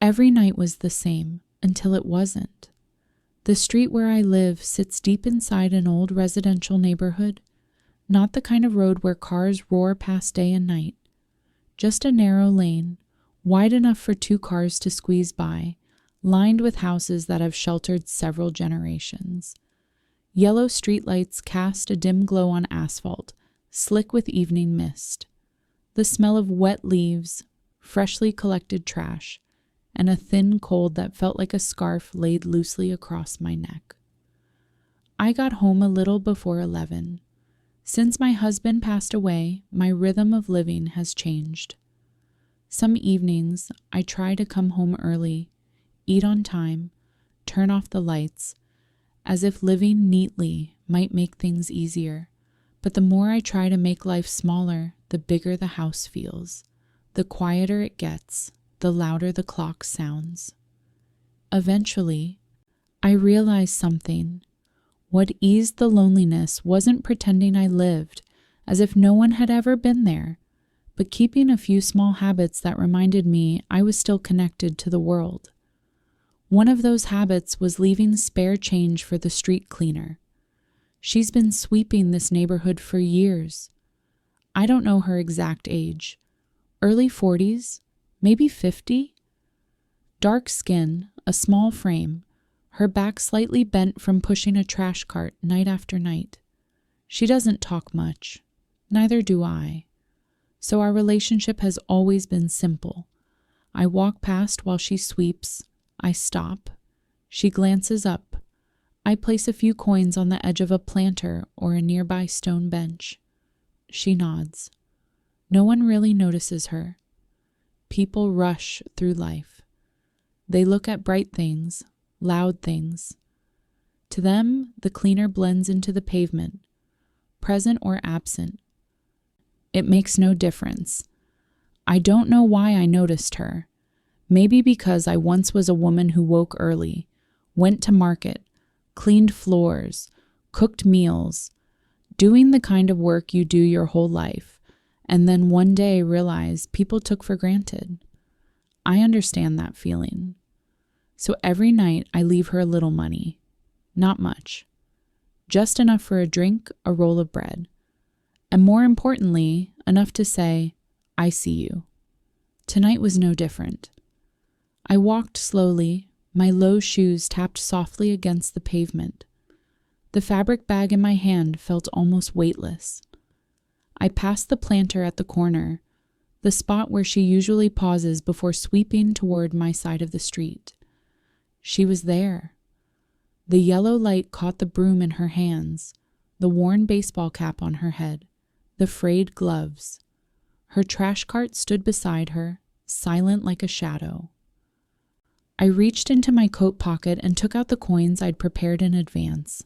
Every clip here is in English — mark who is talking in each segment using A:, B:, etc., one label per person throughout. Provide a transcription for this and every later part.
A: Every night was the same until it wasn't. The street where I live sits deep inside an old residential neighborhood, not the kind of road where cars roar past day and night. Just a narrow lane, wide enough for 2 cars to squeeze by, lined with houses that have sheltered several generations. Yellow streetlights cast a dim glow on asphalt, slick with evening mist. The smell of wet leaves, freshly collected trash, and a thin cold that felt like a scarf laid loosely across my neck. I got home a little before 11. Since my husband passed away, my rhythm of living has changed. Some evenings, I try to come home early, eat on time, turn off the lights, as if living neatly might make things easier. But the more I try to make life smaller, the bigger the house feels. The quieter it gets, the louder the clock sounds. Eventually, I realized something. What eased the loneliness wasn't pretending I lived, as if no one had ever been there, but keeping a few small habits that reminded me I was still connected to the world. One of those habits was leaving spare change for the street cleaner. She's been sweeping this neighborhood for years. I don't know her exact age. Early 40s, maybe 50? Dark skin, a small frame, her back slightly bent from pushing a trash cart night after night. She doesn't talk much. Neither do I. So our relationship has always been simple. I walk past while she sweeps. I stop. She glances up. I place a few coins on the edge of a planter or a nearby stone bench. She nods. No one really notices her. People rush through life. They look at bright things, loud things. To them, the cleaner blends into the pavement, present or absent. It makes no difference. I don't know why I noticed her. Maybe because I once was a woman who woke early, went to market, cleaned floors, cooked meals, doing the kind of work you do your whole life, and then one day realize people took for granted. I understand that feeling. So every night I leave her a little money. Not much. Just enough for a drink, a roll of bread. And more importantly, enough to say, I see you. Tonight was no different. I walked slowly, my low shoes tapped softly against the pavement. The fabric bag in my hand felt almost weightless. I passed the planter at the corner, the spot where she usually pauses before sweeping toward my side of the street. She was there. The yellow light caught the broom in her hands, the worn baseball cap on her head, the frayed gloves. Her trash cart stood beside her, silent like a shadow. I reached into my coat pocket and took out the coins I'd prepared in advance.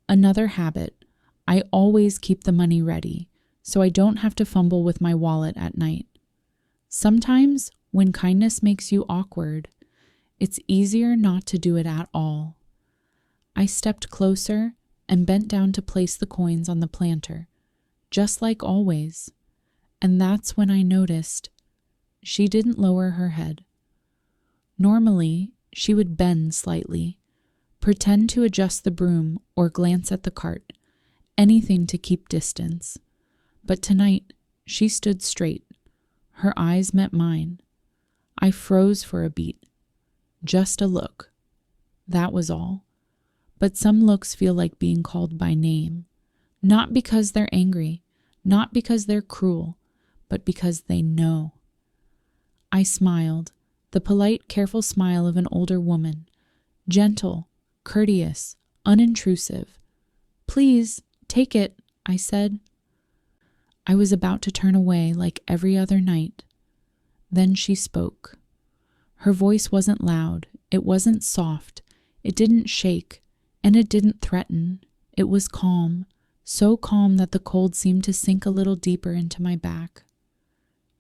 A: Another habit, I always keep the money ready, so I don't have to fumble with my wallet at night. Sometimes, when kindness makes you awkward, it's easier not to do it at all. I stepped closer and bent down to place the coins on the planter, just like always. And that's when I noticed she didn't lower her head. Normally, she would bend slightly, pretend to adjust the broom or glance at the cart, anything to keep distance. But tonight, she stood straight. Her eyes met mine. I froze for a beat. Just a look. That was all. But some looks feel like being called by name. Not because they're angry, not because they're cruel, but because they know. I smiled, the polite, careful smile of an older woman. Gentle, courteous, unintrusive. Please, take it, I said. I was about to turn away like every other night. Then she spoke. Her voice wasn't loud, it wasn't soft, it didn't shake, and it didn't threaten. It was calm, so calm that the cold seemed to sink a little deeper into my back.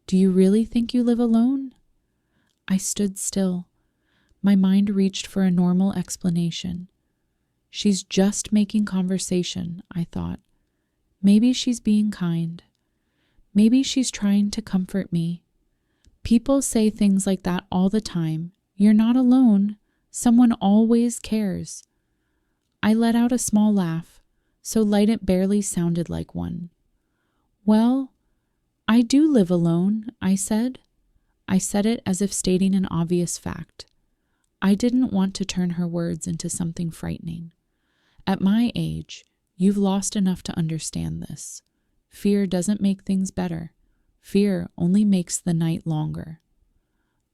A: Do you really think you live alone? I stood still. My mind reached for a normal explanation. She's just making conversation, I thought. Maybe she's being kind. Maybe she's trying to comfort me. People say things like that all the time. You're not alone. Someone always cares. I let out a small laugh, so light it barely sounded like one. Well, I do live alone, I said. I said it as if stating an obvious fact. I didn't want to turn her words into something frightening. At my age, you've lost enough to understand this. Fear doesn't make things better. Fear only makes the night longer.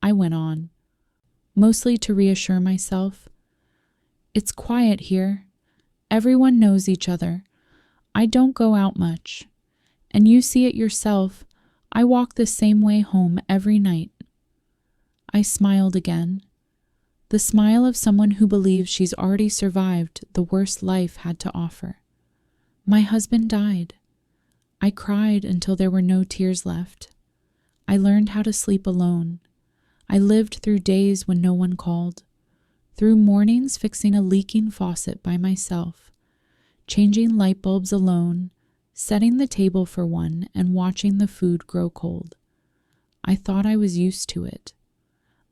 A: I went on, mostly to reassure myself. It's quiet here. Everyone knows each other. I don't go out much. And you see it yourself. I walk the same way home every night. I smiled again. The smile of someone who believes she's already survived the worst life had to offer. My husband died. I cried until there were no tears left. I learned how to sleep alone. I lived through days when no one called, through mornings fixing a leaking faucet by myself, changing light bulbs alone, setting the table for one, and watching the food grow cold. I thought I was used to it.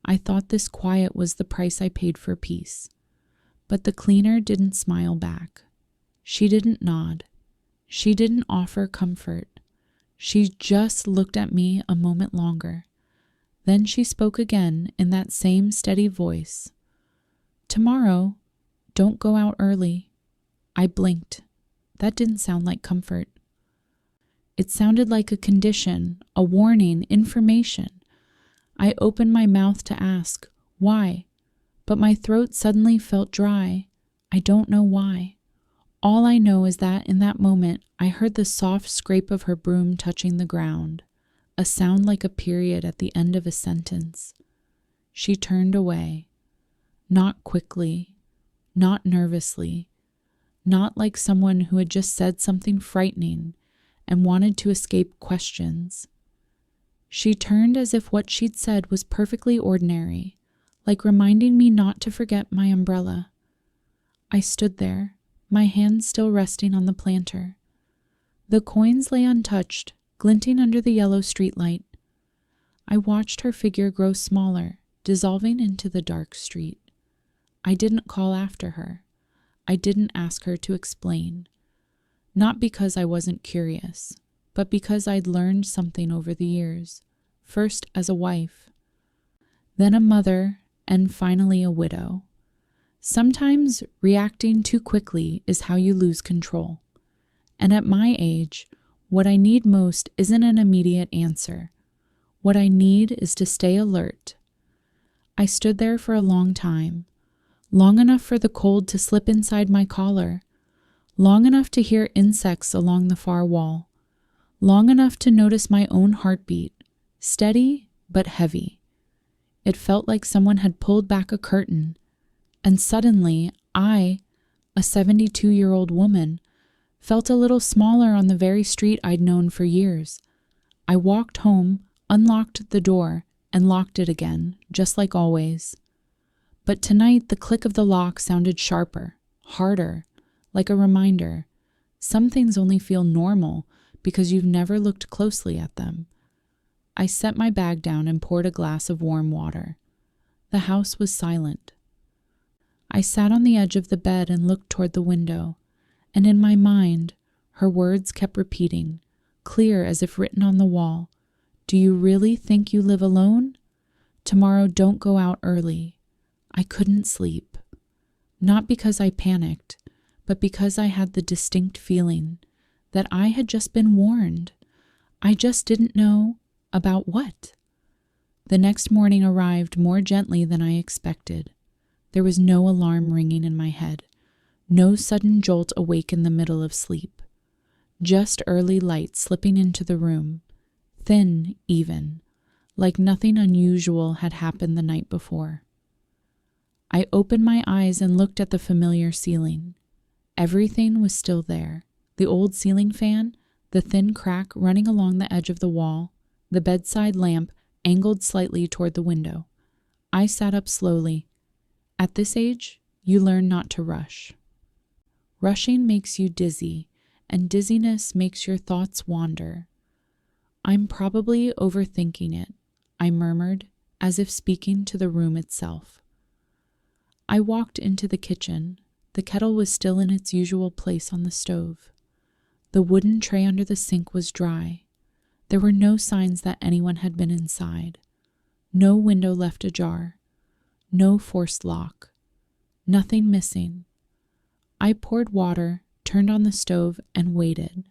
A: I thought this quiet was the price I paid for peace. But the cleaner didn't smile back. She didn't nod. She didn't offer comfort. She just looked at me a moment longer. Then she spoke again in that same steady voice. Tomorrow, don't go out early. I blinked. That didn't sound like comfort. It sounded like a condition, a warning, information. I opened my mouth to ask, why? But my throat suddenly felt dry. I don't know why. All I know is that in that moment, I heard the soft scrape of her broom touching the ground, a sound like a period at the end of a sentence. She turned away, not quickly, not nervously, not like someone who had just said something frightening and wanted to escape questions. She turned as if what she'd said was perfectly ordinary, like reminding me not to forget my umbrella. I stood there, my hands still resting on the planter. The coins lay untouched, glinting under the yellow streetlight. I watched her figure grow smaller, dissolving into the dark street. I didn't call after her. I didn't ask her to explain. Not because I wasn't curious, but because I'd learned something over the years, first as a wife, then a mother, and finally a widow. Sometimes reacting too quickly is how you lose control. And at my age, what I need most isn't an immediate answer. What I need is to stay alert. I stood there for a long time, long enough for the cold to slip inside my collar, long enough to hear insects along the far wall, long enough to notice my own heartbeat, steady but heavy. It felt like someone had pulled back a curtain, and suddenly I, a 72-year-old woman, felt a little smaller on the very street I'd known for years. I walked home, unlocked the door, and locked it again, just like always. But tonight the click of the lock sounded sharper, harder, like a reminder. Some things only feel normal because you've never looked closely at them. I set my bag down and poured a glass of warm water. The house was silent. I sat on the edge of the bed and looked toward the window, and in my mind, her words kept repeating, clear as if written on the wall. Do you really think you live alone? Tomorrow don't go out early. I couldn't sleep. Not because I panicked, but because I had the distinct feeling that I had just been warned. I just didn't know about what. The next morning arrived more gently than I expected. There was no alarm ringing in my head, no sudden jolt awake in the middle of sleep. Just early light slipping into the room, thin even, like nothing unusual had happened the night before. I opened my eyes and looked at the familiar ceiling. Everything was still there. The old ceiling fan, the thin crack running along the edge of the wall, the bedside lamp angled slightly toward the window. I sat up slowly. At this age, you learn not to rush. Rushing makes you dizzy, and dizziness makes your thoughts wander. I'm probably overthinking it. I murmured, as if speaking to the room itself. I walked into the kitchen. The kettle was still in its usual place on the stove. The wooden tray under the sink was dry. There were no signs that anyone had been inside. No window left ajar. No forced lock. Nothing missing. I poured water, turned on the stove, and waited.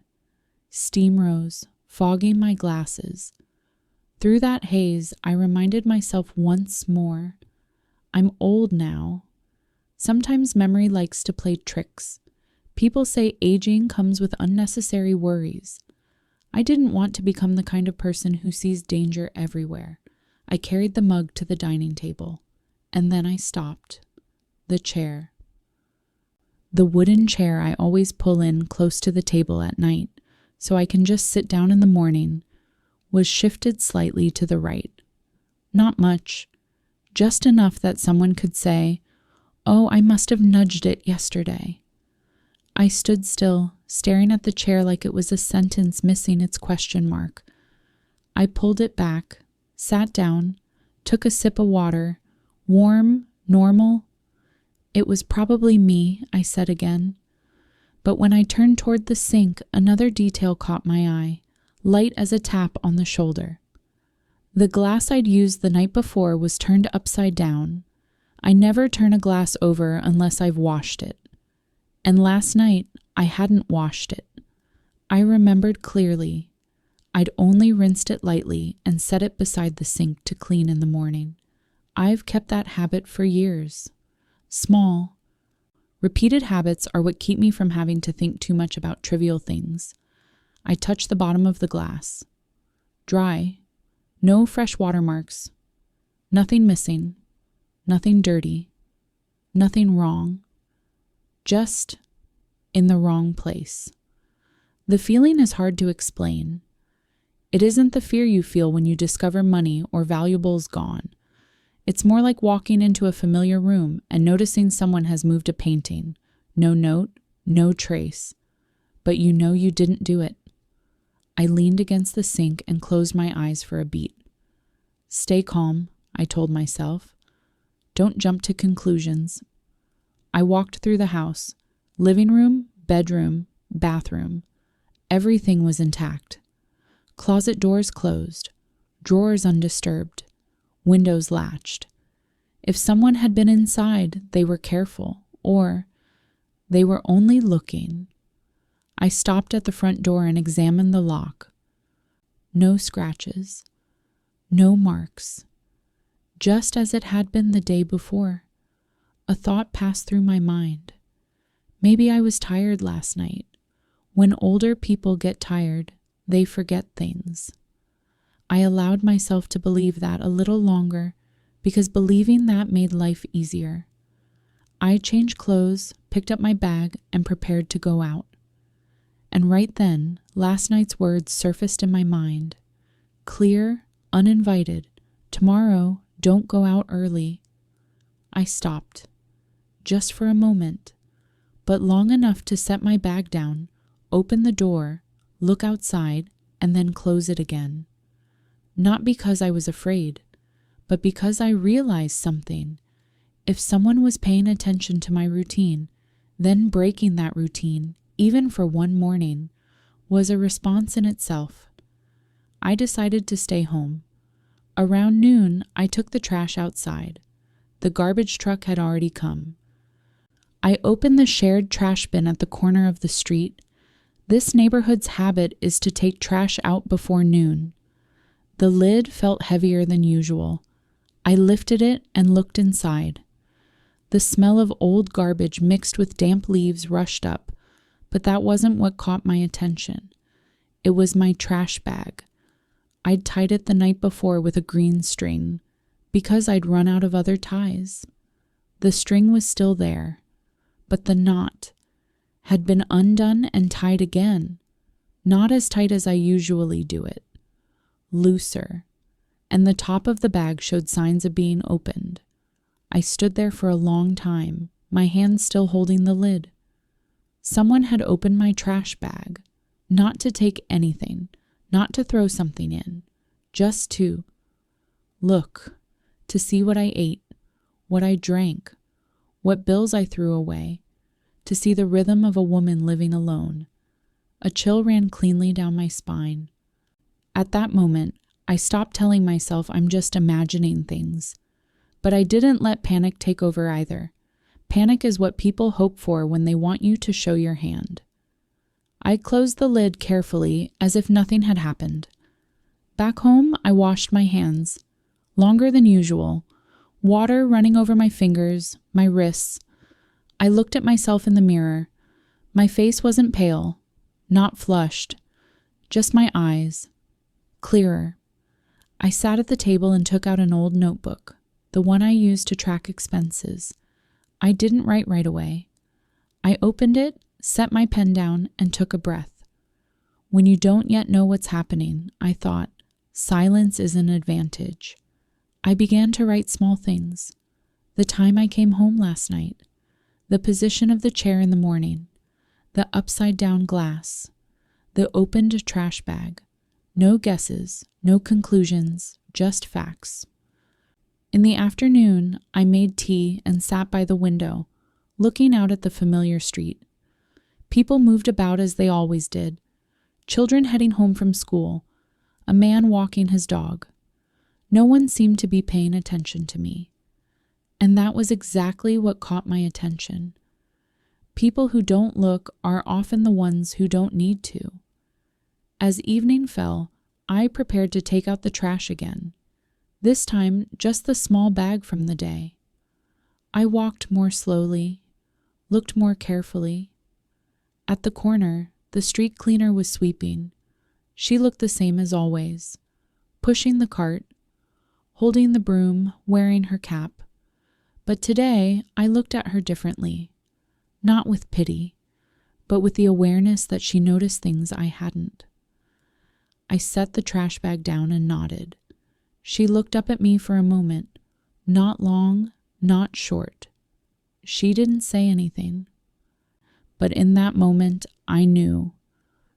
A: Steam rose, fogging my glasses. Through that haze, I reminded myself once more. I'm old now. Sometimes memory likes to play tricks. People say aging comes with unnecessary worries. I didn't want to become the kind of person who sees danger everywhere. I carried the mug to the dining table, and then I stopped. The chair. The wooden chair I always pull in close to the table at night, so I can just sit down in the morning, was shifted slightly to the right. Not much, just enough that someone could say, "Oh, I must have nudged it yesterday." I stood still, staring at the chair like it was a sentence missing its question mark. I pulled it back, sat down, took a sip of water. Warm, normal. It was probably me, I said again. But when I turned toward the sink, another detail caught my eye, light as a tap on the shoulder. The glass I'd used the night before was turned upside down. I never turn a glass over unless I've washed it. And last night, I hadn't washed it. I remembered clearly. I'd only rinsed it lightly and set it beside the sink to clean in the morning. I've kept that habit for years. Small. Repeated habits are what keep me from having to think too much about trivial things. I touched the bottom of the glass. Dry. No fresh watermarks. Nothing missing. Nothing dirty. Nothing wrong. Just in the wrong place. The feeling is hard to explain. It isn't the fear you feel when you discover money or valuables gone. It's more like walking into a familiar room and noticing someone has moved a painting. No note, no trace. But you know you didn't do it. I leaned against the sink and closed my eyes for a beat. Stay calm, I told myself. Don't jump to conclusions. I walked through the house. Living room, bedroom, bathroom. Everything was intact. Closet doors closed. Drawers undisturbed. Windows latched. If someone had been inside, they were careful, or they were only looking. I stopped at the front door and examined the lock. No scratches. No marks. Just as it had been the day before. A thought passed through my mind. Maybe I was tired last night. When older people get tired, they forget things. I allowed myself to believe that a little longer because believing that made life easier. I changed clothes, picked up my bag, and prepared to go out. And right then, last night's words surfaced in my mind. Clear, uninvited. Tomorrow, don't go out early. I stopped. Just for a moment, but long enough to set my bag down, open the door, look outside, and then close it again. Not because I was afraid, but because I realized something. If someone was paying attention to my routine, then breaking that routine, even for one morning, was a response in itself. I decided to stay home. Around noon, I took the trash outside. The garbage truck had already come. I opened the shared trash bin at the corner of the street. This neighborhood's habit is to take trash out before noon. The lid felt heavier than usual. I lifted it and looked inside. The smell of old garbage mixed with damp leaves rushed up, but that wasn't what caught my attention. It was my trash bag. I'd tied it the night before with a green string, because I'd run out of other ties. The string was still there, but the knot had been undone and tied again, not as tight as I usually do it, looser, and the top of the bag showed signs of being opened. I stood there for a long time, my hand still holding the lid. Someone had opened my trash bag, not to take anything, not to throw something in, just to look, to see what I ate, what I drank, what bills I threw away, to see the rhythm of a woman living alone. A chill ran cleanly down my spine. At that moment, I stopped telling myself I'm just imagining things. But I didn't let panic take over either. Panic is what people hope for when they want you to show your hand. I closed the lid carefully as if nothing had happened. Back home, I washed my hands, longer than usual, water running over my fingers, my wrists. I looked at myself in the mirror. My face wasn't pale, not flushed, just my eyes, clearer. I sat at the table and took out an old notebook, the one I used to track expenses. I didn't write right away. I opened it, set my pen down, and took a breath. When you don't yet know what's happening, I thought, silence is an advantage. I began to write small things. The time I came home last night, the position of the chair in the morning, the upside-down glass, the opened trash bag. No guesses, no conclusions, just facts. In the afternoon, I made tea and sat by the window, looking out at the familiar street. People moved about as they always did. Children heading home from school, a man walking his dog. No one seemed to be paying attention to me. And that was exactly what caught my attention. People who don't look are often the ones who don't need to. As evening fell, I prepared to take out the trash again, this time just the small bag from the day. I walked more slowly, looked more carefully. At the corner, the street cleaner was sweeping. She looked the same as always, pushing the cart, holding the broom, wearing her cap. But today, I looked at her differently, not with pity, but with the awareness that she noticed things I hadn't. I set the trash bag down and nodded. She looked up at me for a moment, not long, not short. She didn't say anything. But in that moment, I knew.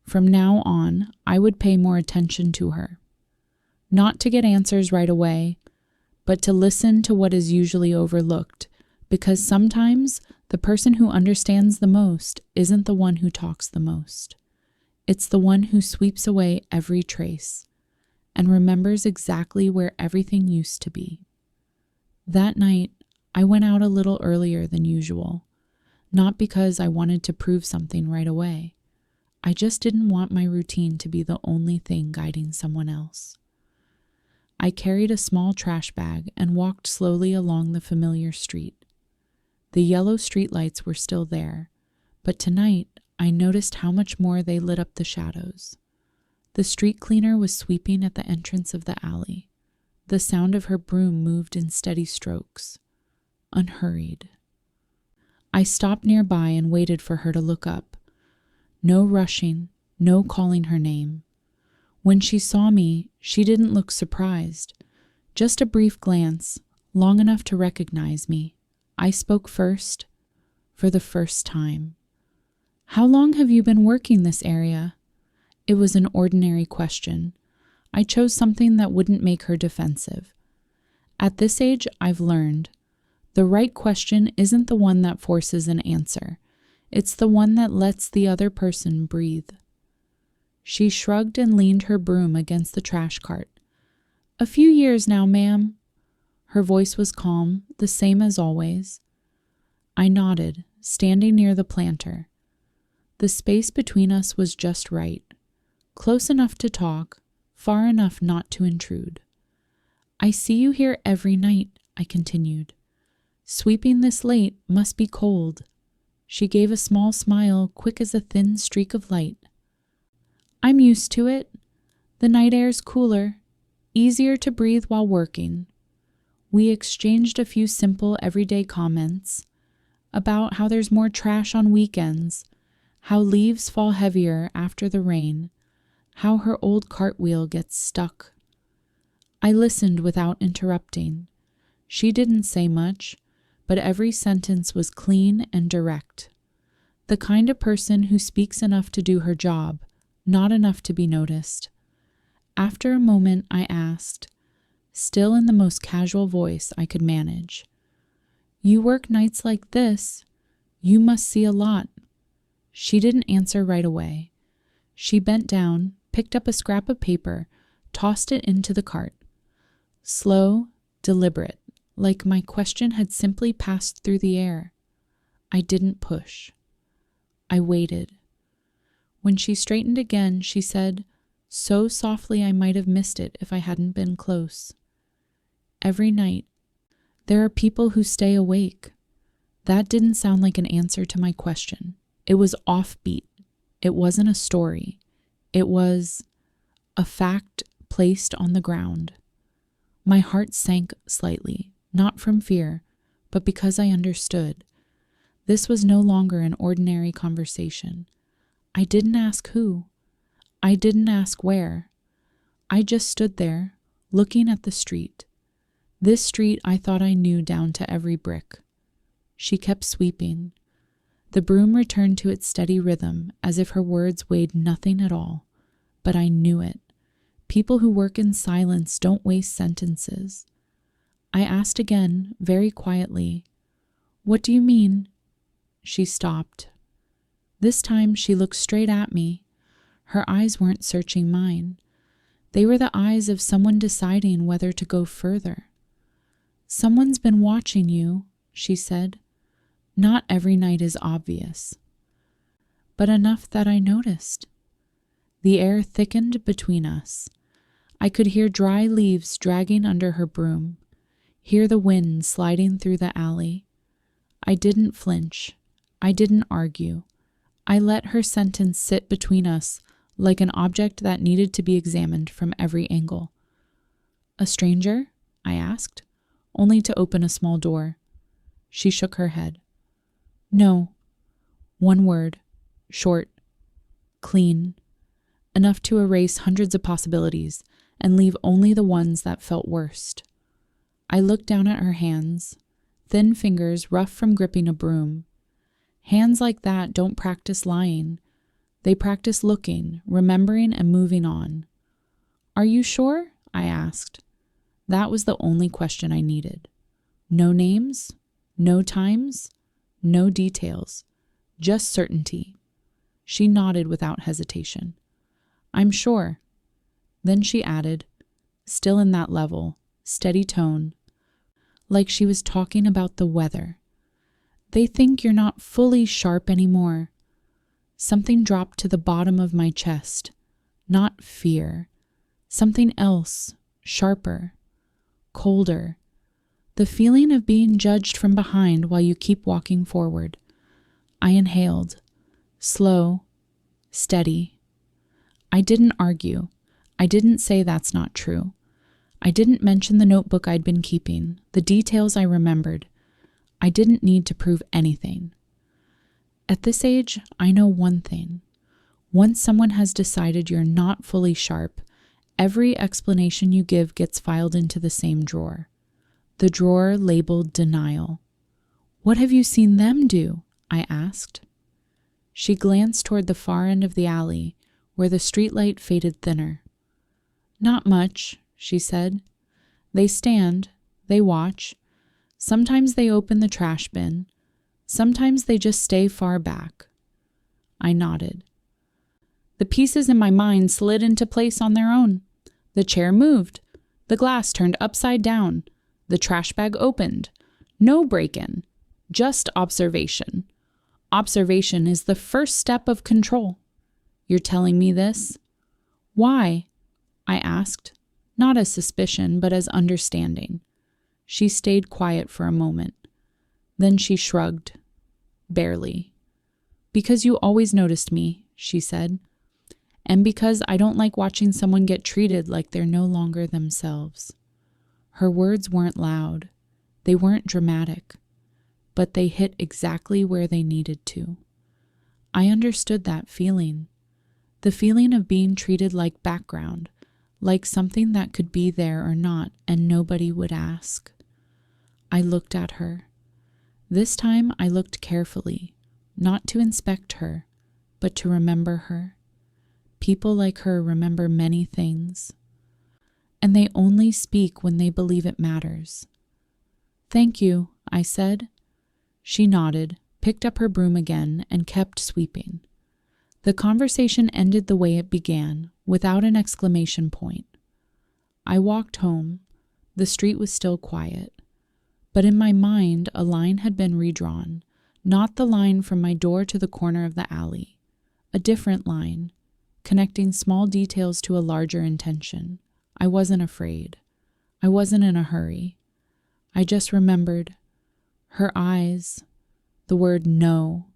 A: From now on, I would pay more attention to her. Not to get answers right away, but to listen to what is usually overlooked, because sometimes the person who understands the most isn't the one who talks the most. It's the one who sweeps away every trace and remembers exactly where everything used to be. That night, I went out a little earlier than usual, not because I wanted to prove something right away. I just didn't want my routine to be the only thing guiding someone else. I carried a small trash bag and walked slowly along the familiar street. The yellow streetlights were still there, but tonight I noticed how much more they lit up the shadows. The street cleaner was sweeping at the entrance of the alley. The sound of her broom moved in steady strokes, unhurried. I stopped nearby and waited for her to look up. No rushing, no calling her name. When she saw me, she didn't look surprised. Just a brief glance, long enough to recognize me. I spoke first, for the first time. "How long have you been working this area?" It was an ordinary question. I chose something that wouldn't make her defensive. At this age, I've learned. The right question isn't the one that forces an answer. It's the one that lets the other person breathe. She shrugged and leaned her broom against the trash cart. "A few years now, ma'am." Her voice was calm, the same as always. I nodded, standing near the planter. The space between us was just right. Close enough to talk, far enough not to intrude. "I see you here every night," I continued. "Sweeping this late must be cold." She gave a small smile, quick as a thin streak of light. "I'm used to it. The night air's cooler, easier to breathe while working." We exchanged a few simple everyday comments about how there's more trash on weekends, how leaves fall heavier after the rain, how her old cartwheel gets stuck. I listened without interrupting. She didn't say much, but every sentence was clean and direct. The kind of person who speaks enough to do her job, not enough to be noticed. After a moment, I asked, still in the most casual voice I could manage. You work nights like this. You must see a lot. She didn't answer right away. She bent down, picked up a scrap of paper, tossed it into the cart. Slow, deliberate, like my question had simply passed through the air. I didn't push. I waited. When she straightened again, she said, so softly I might have missed it if I hadn't been close. Every night, there are people who stay awake. That didn't sound like an answer to my question. It was offbeat. It wasn't a story. It was a fact placed on the ground. My heart sank slightly, not from fear, but because I understood. This was no longer an ordinary conversation. I didn't ask who. I didn't ask where. I just stood there, looking at the street. This street I thought I knew down to every brick. She kept sweeping. The broom returned to its steady rhythm, as if her words weighed nothing at all. But I knew it. People who work in silence don't waste sentences. I asked again, very quietly, "What do you mean?" She stopped. This time she looked straight at me. Her eyes weren't searching mine. They were the eyes of someone deciding whether to go further. "Someone's been watching you," she said. "Not every night is obvious, but enough that I noticed." The air thickened between us. I could hear dry leaves dragging under her broom, hear the wind sliding through the alley. I didn't flinch. I didn't argue. I let her sentence sit between us like an object that needed to be examined from every angle. "A stranger?" I asked, only to open a small door. She shook her head. "No." One word, short, clean, enough to erase hundreds of possibilities and leave only the ones that felt worst. I looked down at her hands, thin fingers rough from gripping a broom. Hands like that don't practice lying. They practice looking, remembering, and moving on. "Are you sure?" I asked. That was the only question I needed. No names, no times, no details, just certainty. She nodded without hesitation. "I'm sure." Then she added, still in that level, steady tone, like she was talking about the weather. "They think you're not fully sharp anymore." Something dropped to the bottom of my chest. Not fear. Something else, sharper, colder. The feeling of being judged from behind while you keep walking forward. I inhaled. Slow, steady. I didn't argue. I didn't say that's not true. I didn't mention the notebook I'd been keeping, the details I remembered. I didn't need to prove anything. At this age, I know one thing. Once someone has decided you're not fully sharp, every explanation you give gets filed into the same drawer. The drawer labeled denial. "What have you seen them do?" I asked. She glanced toward the far end of the alley, where the streetlight faded thinner. "Not much," she said. "They stand, they watch. Sometimes they open the trash bin. Sometimes they just stay far back." I nodded. "The pieces in my mind slid into place on their own. The chair moved. The glass turned upside down. The trash bag opened. No break-in, just observation. Observation is the first step of control. You're telling me this?" "Why?" I asked, not as suspicion, but as understanding. She stayed quiet for a moment. Then she shrugged. Barely. "Because you always noticed me," she said. "And because I don't like watching someone get treated like they're no longer themselves." Her words weren't loud. They weren't dramatic. But they hit exactly where they needed to. I understood that feeling. The feeling of being treated like background, like something that could be there or not, and nobody would ask. I looked at her. This time I looked carefully, not to inspect her, but to remember her. People like her remember many things. and they only speak when they believe it matters. Thank you, I said. She nodded, picked up her broom again, and kept sweeping. The conversation ended the way it began, without an exclamation point. I walked home. The street was still quiet. But in my mind, a line had been redrawn, not the line from my door to the corner of the alley. A different line, connecting small details to a larger intention. I wasn't afraid. I wasn't in a hurry. I just remembered her eyes, the word no,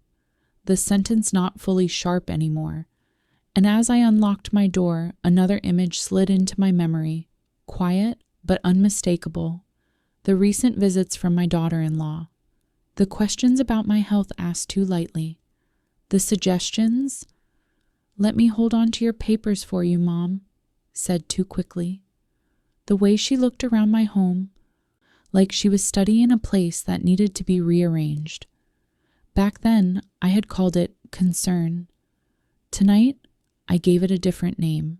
A: the sentence not fully sharp anymore. And as I unlocked my door, another image slid into my memory, quiet but unmistakable. The recent visits from my daughter-in-law. The questions about my health asked too lightly. The suggestions, "Let me hold on to your papers for you, Mom," said too quickly. The way she looked around my home, like she was studying a place that needed to be rearranged. Back then, I had called it concern. Tonight, I gave it a different name.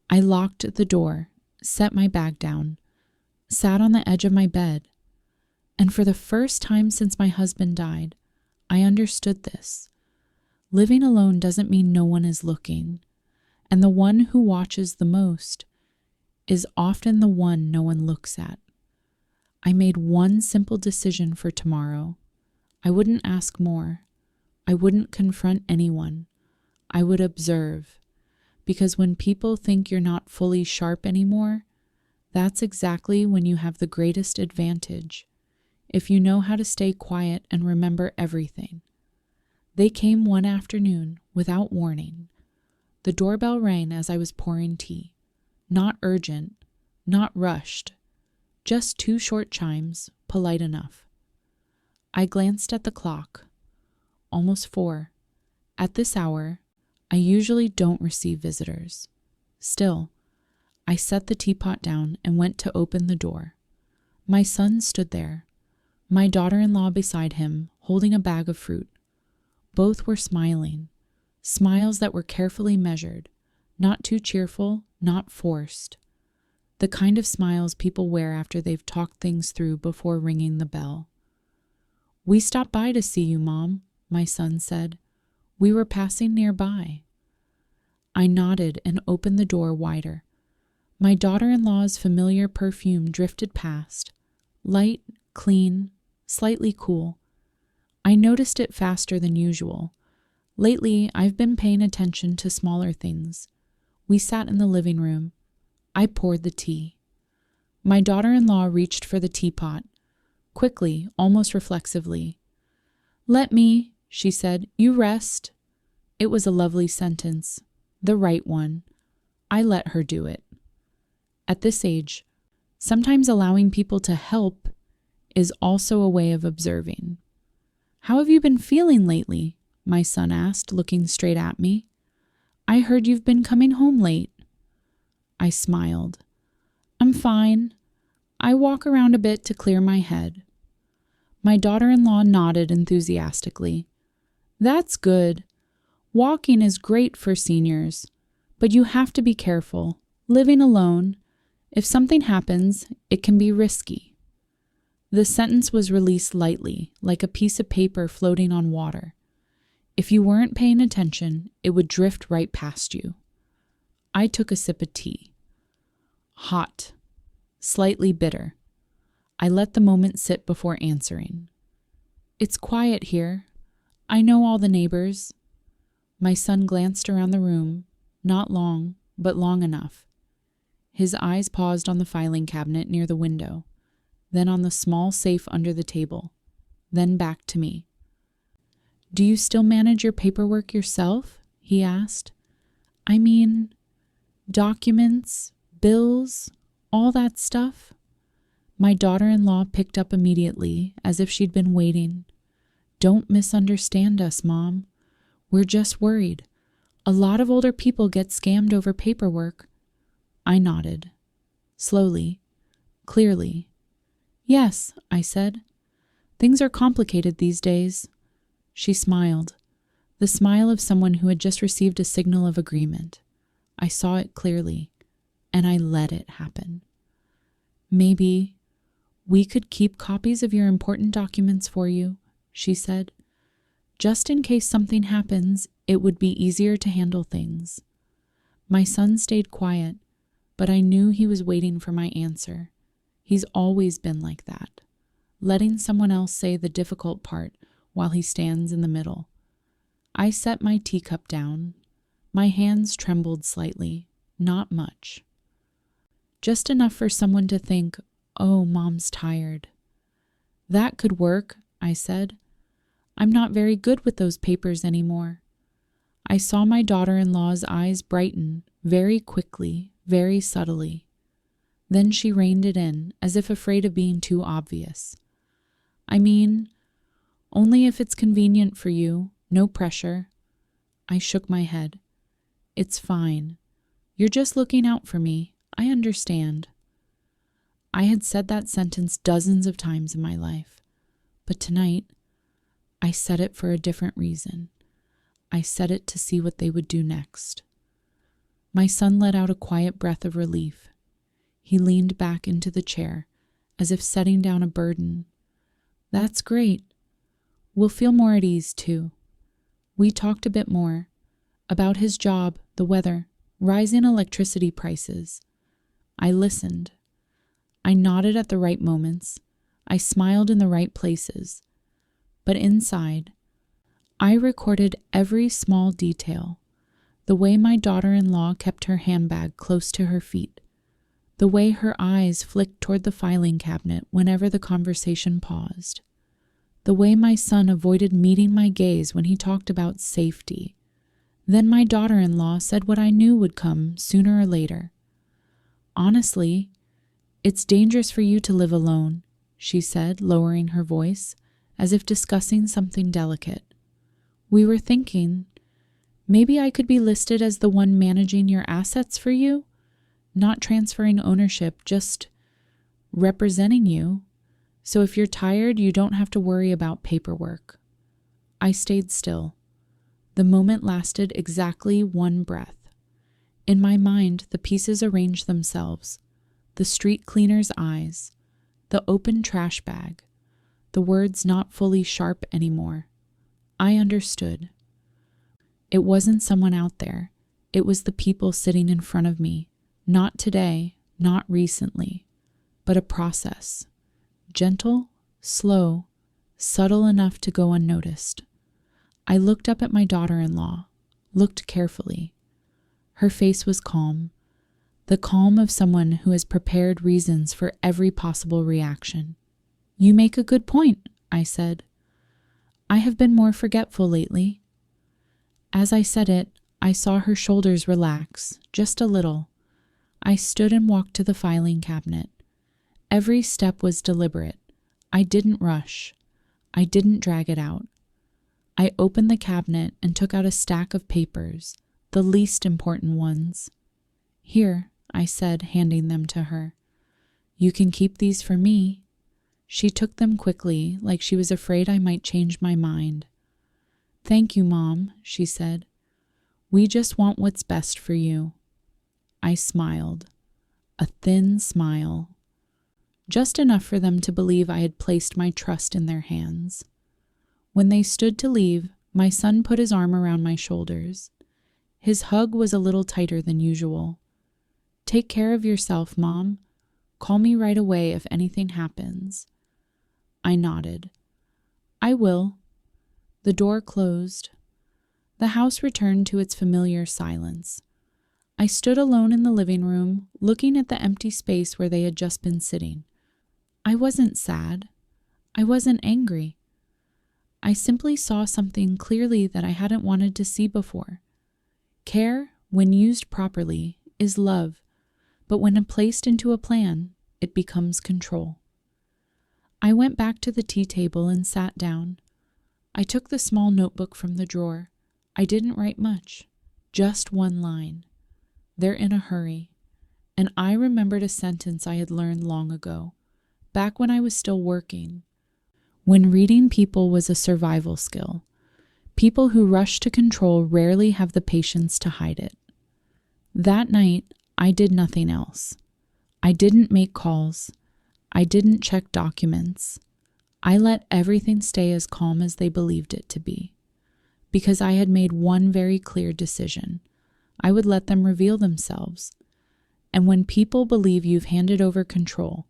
A: I locked the door, set my bag down, sat on the edge of my bed, and for the first time since my husband died, I understood this. Living alone doesn't mean no one is looking, and the one who watches the most is often the one no one looks at. I made one simple decision for tomorrow. I wouldn't ask more. I wouldn't confront anyone. I would observe, because when people think you're not fully sharp anymore, that's exactly when you have the greatest advantage, if you know how to stay quiet and remember everything. They came one afternoon without warning. The doorbell rang as I was pouring tea. Not urgent, not rushed, just 2 short chimes, polite enough. I glanced at the clock. Almost 4. At this hour, I usually don't receive visitors. Still, I set the teapot down and went to open the door. My son stood there, my daughter-in-law beside him, holding a bag of fruit. Both were smiling, smiles that were carefully measured, not too cheerful, not forced. The kind of smiles people wear after they've talked things through before ringing the bell. "We stopped by to see you, Mom," my son said. "We were passing nearby." I nodded and opened the door wider. My daughter-in-law's familiar perfume drifted past, light, clean, slightly cool. I noticed it faster than usual. Lately, I've been paying attention to smaller things. We sat in the living room. I poured the tea. My daughter-in-law reached for the teapot, quickly, almost reflexively. "Let me," she said. "You rest." It was a lovely sentence, the right one. I let her do it. At this age, sometimes allowing people to help is also a way of observing. "How have you been feeling lately?" my son asked, looking straight at me. "I heard you've been coming home late." I smiled. "I'm fine. I walk around a bit to clear my head." My daughter-in-law nodded enthusiastically. "That's good. Walking is great for seniors, but you have to be careful. Living alone, if something happens, it can be risky." The sentence was released lightly, like a piece of paper floating on water. If you weren't paying attention, it would drift right past you. I took a sip of tea. Hot, slightly bitter. I let the moment sit before answering. "It's quiet here. I know all the neighbors." My son glanced around the room, not long, but long enough. His eyes paused on the filing cabinet near the window, then on the small safe under the table, then back to me. "Do you still manage your paperwork yourself?" he asked. "I mean, documents, bills, all that stuff?" My daughter-in-law picked up immediately, as if she'd been waiting. "Don't misunderstand us, Mom. We're just worried. A lot of older people get scammed over paperwork." I nodded. Slowly, clearly. "Yes," I said. "Things are complicated these days." She smiled, the smile of someone who had just received a signal of agreement. I saw it clearly, and I let it happen. Maybe we could keep copies of your important documents for you, she said. Just in case something happens, it would be easier to handle things. My son stayed quiet, but I knew he was waiting for my answer. He's always been like that, letting someone else say the difficult part while he stands in the middle. I set my teacup down. My hands trembled slightly, not much. Just enough for someone to think, "Oh, Mom's tired." "That could work," I said. "I'm not very good with those papers anymore." I saw my daughter-in-law's eyes brighten very quickly, very subtly. Then she reined it in, as if afraid of being too obvious. "I mean, only if it's convenient for you, no pressure." I shook my head. "It's fine. You're just looking out for me. I understand." I had said that sentence dozens of times in my life, but tonight, I said it for a different reason. I said it to see what they would do next. My son let out a quiet breath of relief. He leaned back into the chair, as if setting down a burden. "That's great. We'll feel more at ease, too." We talked a bit more about his job, the weather, rising electricity prices. I listened. I nodded at the right moments. I smiled in the right places. But inside, I recorded every small detail. The way my daughter-in-law kept her handbag close to her feet. The way her eyes flicked toward the filing cabinet whenever the conversation paused. The way my son avoided meeting my gaze when he talked about safety. Then my daughter-in-law said what I knew would come sooner or later. "Honestly, it's dangerous for you to live alone," she said, lowering her voice, as if discussing something delicate. "We were thinking, maybe I could be listed as the one managing your assets for you, not transferring ownership, just representing you. So if you're tired, you don't have to worry about paperwork." I stayed still. The moment lasted exactly one breath. In my mind, the pieces arranged themselves. The street cleaner's eyes, the open trash bag, the words not fully sharp anymore. I understood. It wasn't someone out there. It was the people sitting in front of me. Not today, not recently, but a process. Gentle, slow, subtle enough to go unnoticed. I looked up at my daughter-in-law, looked carefully. Her face was calm, the calm of someone who has prepared reasons for every possible reaction. "You make a good point," I said. "I have been more forgetful lately." As I said it, I saw her shoulders relax, just a little. I stood and walked to the filing cabinet. Every step was deliberate. I didn't rush. I didn't drag it out. I opened the cabinet and took out a stack of papers, the least important ones. "Here," I said, handing them to her. "You can keep these for me." She took them quickly, like she was afraid I might change my mind. "Thank you, Mom," she said. "We just want what's best for you." I smiled, a thin smile, just enough for them to believe I had placed my trust in their hands. When they stood to leave, my son put his arm around my shoulders. His hug was a little tighter than usual. "Take care of yourself, Mom. Call me right away if anything happens." I nodded. "I will." The door closed. The house returned to its familiar silence. I stood alone in the living room, looking at the empty space where they had just been sitting. I wasn't sad. I wasn't angry. I simply saw something clearly that I hadn't wanted to see before. Care, when used properly, is love, but when placed into a plan, it becomes control. I went back to the tea table and sat down. I took the small notebook from the drawer. I didn't write much, just one line. "They're in a hurry." And I remembered a sentence I had learned long ago, back when I was still working, when reading people was a survival skill. People who rush to control rarely have the patience to hide it. That night, I did nothing else. I didn't make calls. I didn't check documents. I let everything stay as calm as they believed it to be, because I had made one very clear decision. I would let them reveal themselves. And when people believe you've handed over control,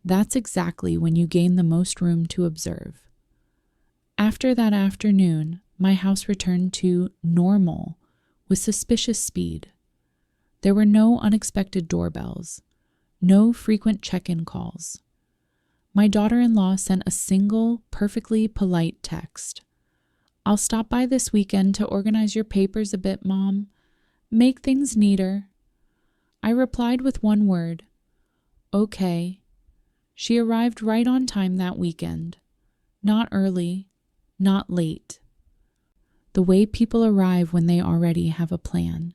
A: that's exactly when you gain the most room to observe. After that afternoon, my house returned to normal with suspicious speed. There were no unexpected doorbells, no frequent check-in calls. My daughter-in-law sent a single, perfectly polite text. "I'll stop by this weekend to organize your papers a bit, Mom. Make things neater." I replied with one word, "Okay." She arrived right on time that weekend. Not early, not late. The way people arrive when they already have a plan.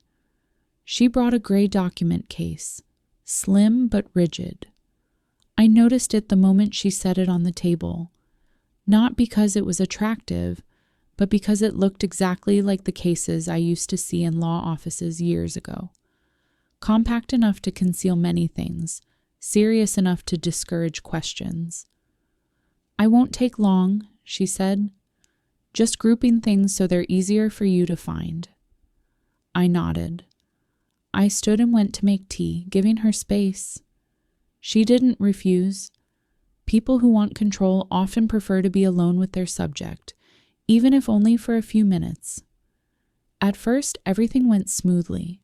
A: She brought a gray document case, slim but rigid. I noticed it the moment she set it on the table, not because it was attractive, but because it looked exactly like the cases I used to see in law offices years ago. Compact enough to conceal many things, serious enough to discourage questions. "I won't take long," she said. "Just grouping things so they're easier for you to find." I nodded. I stood and went to make tea, giving her space. She didn't refuse. People who want control often prefer to be alone with their subject, even if only for a few minutes. At first, everything went smoothly.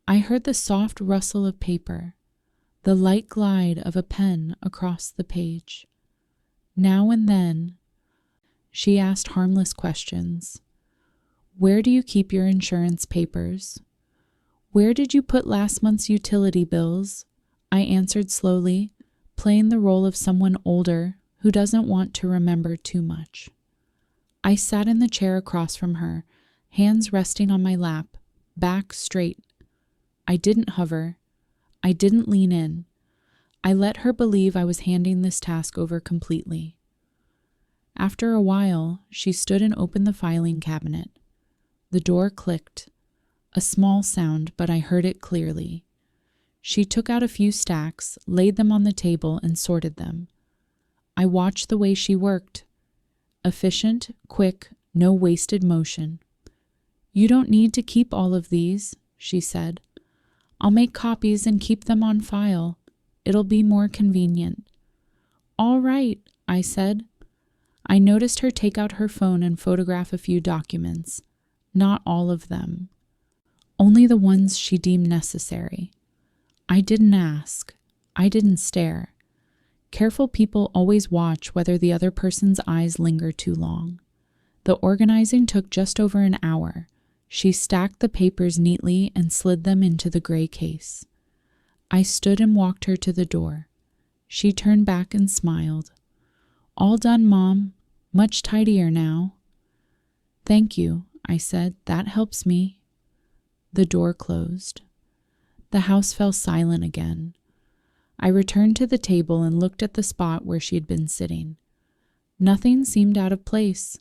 A: I heard the soft rustle of paper, the light glide of a pen across the page. Now and then, she asked harmless questions. "Where do you keep your insurance papers? Where did you put last month's utility bills?" I answered slowly, playing the role of someone older who doesn't want to remember too much. I sat in the chair across from her, hands resting on my lap, back straight. I didn't hover. I didn't lean in. I let her believe I was handing this task over completely. After a while, she stood and opened the filing cabinet. The door clicked. A small sound, but I heard it clearly. She took out a few stacks, laid them on the table, and sorted them. I watched the way she worked. Efficient, quick, no wasted motion. "You don't need to keep all of these," she said. "I'll make copies and keep them on file. It'll be more convenient." "All right," I said. I noticed her take out her phone and photograph a few documents. Not all of them. Only the ones she deemed necessary. I didn't ask. I didn't stare. Careful people always watch whether the other person's eyes linger too long. The organizing took just over an hour. She stacked the papers neatly and slid them into the gray case. I stood and walked her to the door. She turned back and smiled. "All done, Mom. Much tidier now." "Thank you," I said. "That helps me." The door closed. The house fell silent again. I returned to the table and looked at the spot where she had been sitting. Nothing seemed out of place.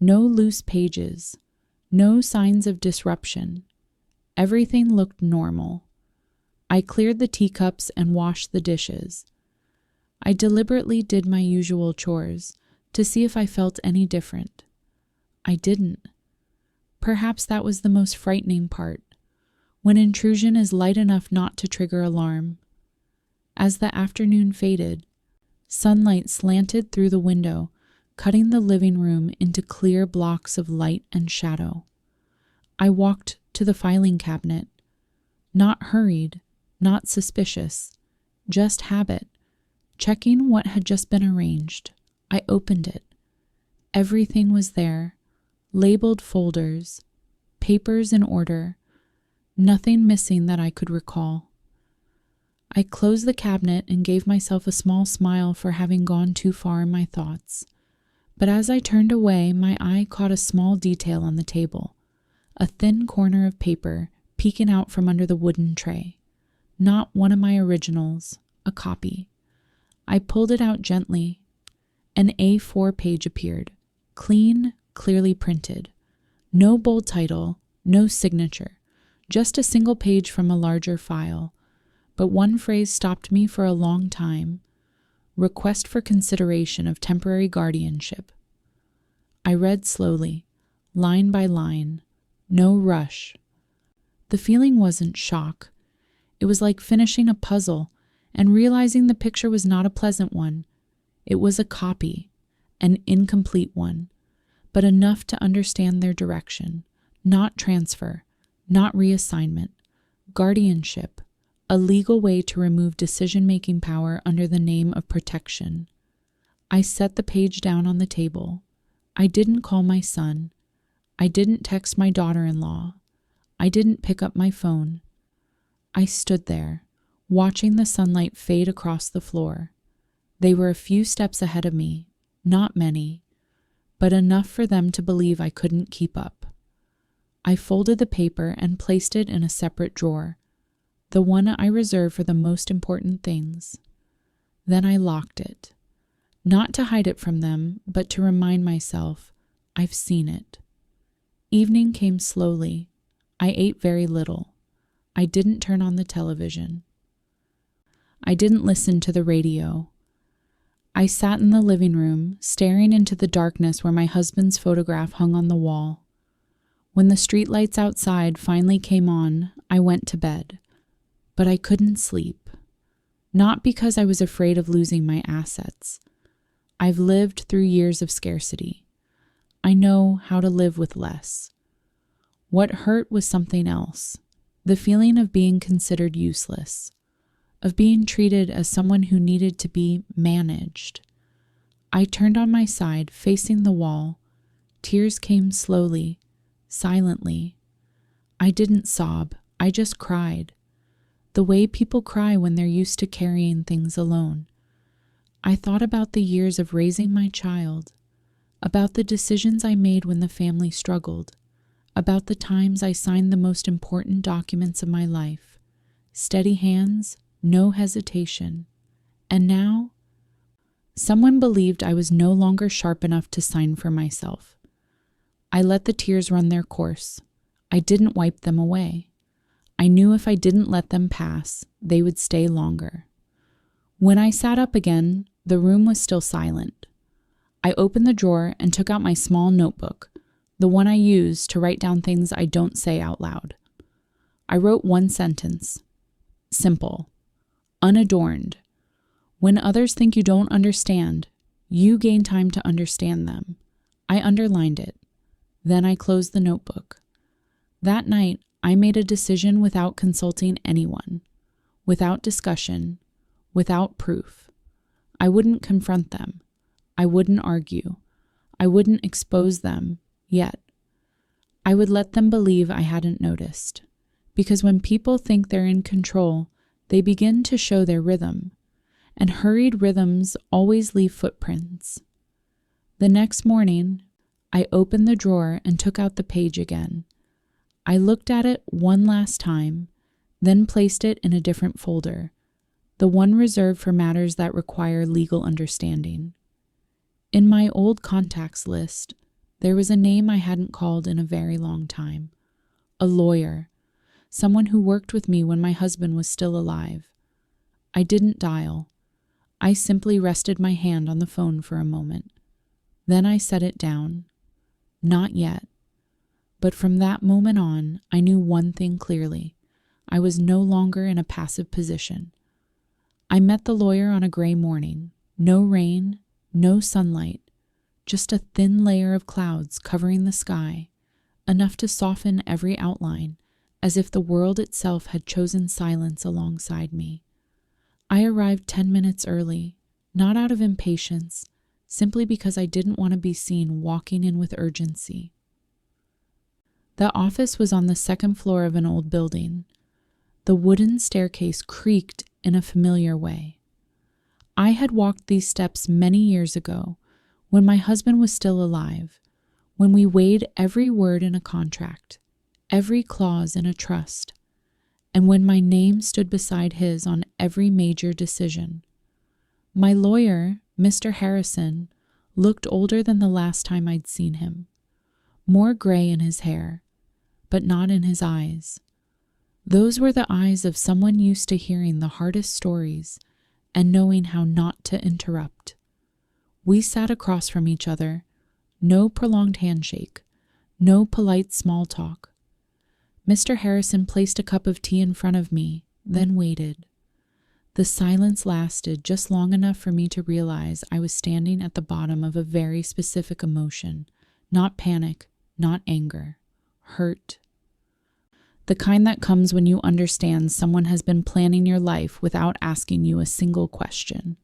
A: No loose pages. No signs of disruption. Everything looked normal. I cleared the teacups and washed the dishes. I deliberately did my usual chores to see if I felt any different. I didn't. Perhaps that was the most frightening part, when intrusion is light enough not to trigger alarm. As the afternoon faded, sunlight slanted through the window, cutting the living room into clear blocks of light and shadow. I walked to the filing cabinet, not hurried, not suspicious, just habit, checking what had just been arranged. I opened it. Everything was there, labeled folders, papers in order, nothing missing that I could recall. I closed the cabinet and gave myself a small smile for having gone too far in my thoughts. But as I turned away, my eye caught a small detail on the table, a thin corner of paper peeking out from under the wooden tray. Not one of my originals, a copy. I pulled it out gently. An A4 page appeared, clean, clearly printed. No bold title, no signature, just a single page from a larger file, but one phrase stopped me for a long time. Request for consideration of temporary guardianship. I read slowly, line by line, no rush. The feeling wasn't shock. It was like finishing a puzzle and realizing the picture was not a pleasant one. It was a copy, an incomplete one, but enough to understand their direction, not transfer, not reassignment, guardianship, a legal way to remove decision-making power under the name of protection. I set the page down on the table. I didn't call my son. I didn't text my daughter-in-law. I didn't pick up my phone. I stood there, watching the sunlight fade across the floor. They were a few steps ahead of me, not many, but enough for them to believe I couldn't keep up. I folded the paper and placed it in a separate drawer, the one I reserved for the most important things. Then I locked it, not to hide it from them, but to remind myself, I've seen it. Evening came slowly. I ate very little. I didn't turn on the television. I didn't listen to the radio. I sat in the living room, staring into the darkness where my husband's photograph hung on the wall. When the streetlights outside finally came on, I went to bed. But I couldn't sleep. Not because I was afraid of losing my assets. I've lived through years of scarcity. I know how to live with less. What hurt was something else. The feeling of being considered useless, of being treated as someone who needed to be managed. I turned on my side, facing the wall. Tears came slowly, silently. I didn't sob, I just cried. The way people cry when they're used to carrying things alone. I thought about the years of raising my child, about the decisions I made when the family struggled, about the times I signed the most important documents of my life. Steady hands, no hesitation. And now, someone believed I was no longer sharp enough to sign for myself. I let the tears run their course. I didn't wipe them away. I knew if I didn't let them pass, they would stay longer. When I sat up again, the room was still silent. I opened the drawer and took out my small notebook, the one I use to write down things I don't say out loud. I wrote one sentence. Simple. Unadorned. When others think you don't understand, you gain time to understand them. I underlined it. Then I closed the notebook. That night, I made a decision without consulting anyone, without discussion, without proof. I wouldn't confront them. I wouldn't argue. I wouldn't expose them yet. I would let them believe I hadn't noticed. Because when people think they're in control, they begin to show their rhythm. And hurried rhythms always leave footprints. The next morning, I opened the drawer and took out the page again. I looked at it one last time, then placed it in a different folder, the one reserved for matters that require legal understanding. In my old contacts list, there was a name I hadn't called in a very long time. A lawyer, someone who worked with me when my husband was still alive. I didn't dial. I simply rested my hand on the phone for a moment. Then I set it down. Not yet. But from that moment on, I knew one thing clearly. I was no longer in a passive position. I met the lawyer on a gray morning. No rain, no sunlight, just a thin layer of clouds covering the sky, enough to soften every outline, as if the world itself had chosen silence alongside me. I arrived 10 minutes early, not out of impatience, simply because I didn't want to be seen walking in with urgency. The office was on the second floor of an old building. The wooden staircase creaked in a familiar way. I had walked these steps many years ago, when my husband was still alive, when we weighed every word in a contract, every clause in a trust, and when my name stood beside his on every major decision. My lawyer, Mr. Harrison, looked older than the last time I'd seen him, more gray in his hair, but not in his eyes. Those were the eyes of someone used to hearing the hardest stories and knowing how not to interrupt. We sat across from each other, no prolonged handshake, no polite small talk. Mr. Harrison placed a cup of tea in front of me, then waited. The silence lasted just long enough for me to realize I was standing at the bottom of a very specific emotion, not panic, not anger, hurt. The kind that comes when you understand someone has been planning your life without asking you a single question.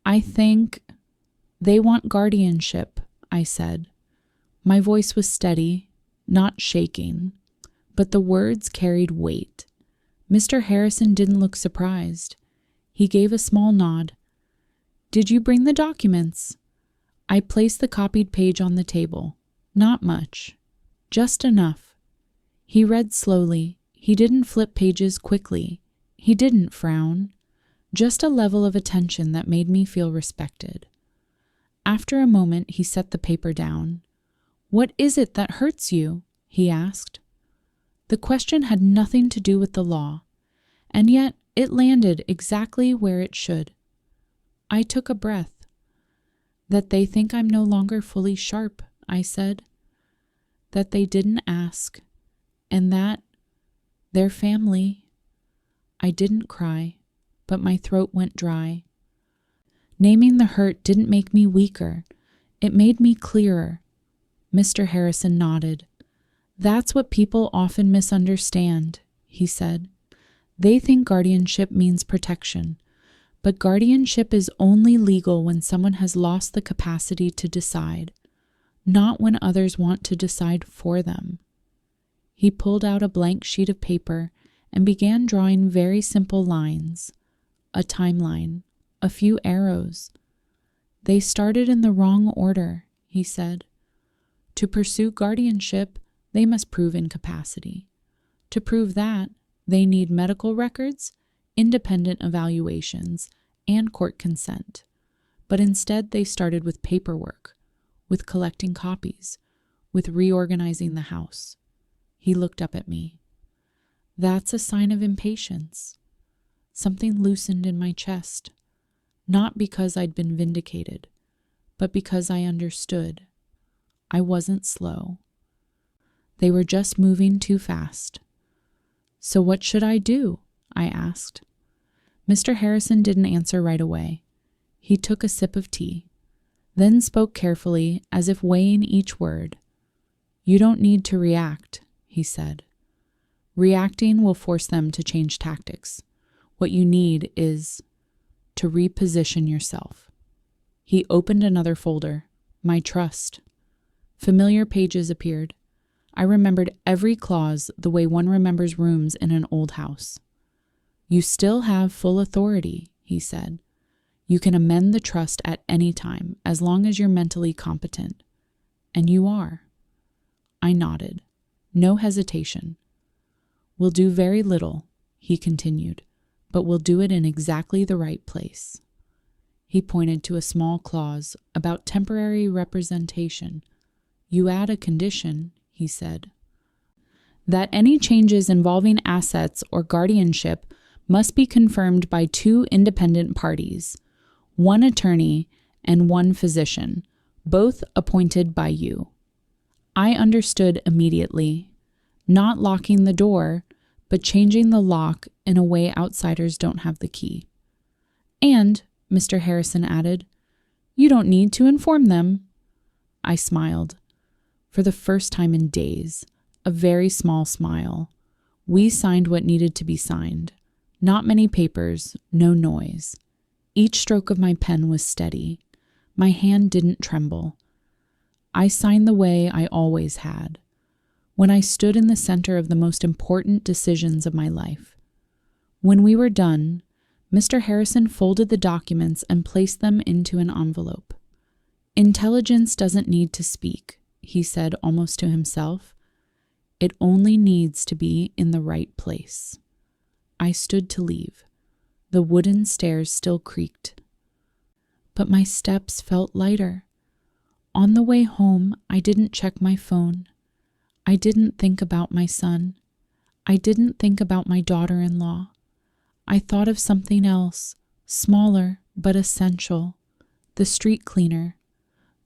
A: I think they want guardianship, I said. My voice was steady, not shaking, but the words carried weight. Mr. Harrison didn't look surprised. He gave a small nod. Did you bring the documents? I placed the copied page on the table. Not much. Just enough. He read slowly. He didn't flip pages quickly. He didn't frown. Just a level of attention that made me feel respected. After a moment, he set the paper down. What is it that hurts you? He asked. The question had nothing to do with the law, and yet it landed exactly where it should. I took a breath. That they think I'm no longer fully sharp, I said. That they didn't ask, and that their family. I didn't cry, but my throat went dry. Naming the hurt didn't make me weaker. It made me clearer. Mr. Harrison nodded. That's what people often misunderstand, he said. They think guardianship means protection, but guardianship is only legal when someone has lost the capacity to decide, not when others want to decide for them. He pulled out a blank sheet of paper and began drawing very simple lines, a timeline, a few arrows. They started in the wrong order, he said. To pursue guardianship, they must prove incapacity. To prove that, they need medical records, independent evaluations, and court consent. But instead, they started with paperwork, with collecting copies, with reorganizing the house. He looked up at me. That's a sign of impatience. Something loosened in my chest, not because I'd been vindicated, but because I understood. I wasn't slow. They were just moving too fast. So what should I do? I asked. Mr. Harrison didn't answer right away. He took a sip of tea, then spoke carefully as if weighing each word. You don't need to react, he said. Reacting will force them to change tactics. What you need is to reposition yourself. He opened another folder, my trust. Familiar pages appeared. I remembered every clause the way one remembers rooms in an old house. You still have full authority, he said. You can amend the trust at any time, as long as you're mentally competent. And you are. I nodded. No hesitation. We'll do very little, he continued, but we'll do it in exactly the right place. He pointed to a small clause about temporary representation. You add a condition, he said, that any changes involving assets or guardianship must be confirmed by 2 independent parties, 1 attorney and 1 physician, both appointed by you. I understood immediately, not locking the door, but changing the lock in a way outsiders don't have the key. And, Mr. Harrison added, you don't need to inform them. I smiled. For the first time in days, a very small smile. We signed what needed to be signed. Not many papers, no noise. Each stroke of my pen was steady. My hand didn't tremble. I signed the way I always had, when I stood in the center of the most important decisions of my life. When we were done, Mr. Harrison folded the documents and placed them into an envelope. Intelligence doesn't need to speak, he said almost to himself. It only needs to be in the right place. I stood to leave. The wooden stairs still creaked. But my steps felt lighter. On the way home, I didn't check my phone. I didn't think about my son. I didn't think about my daughter-in-law. I thought of something else, smaller but essential. The street cleaner,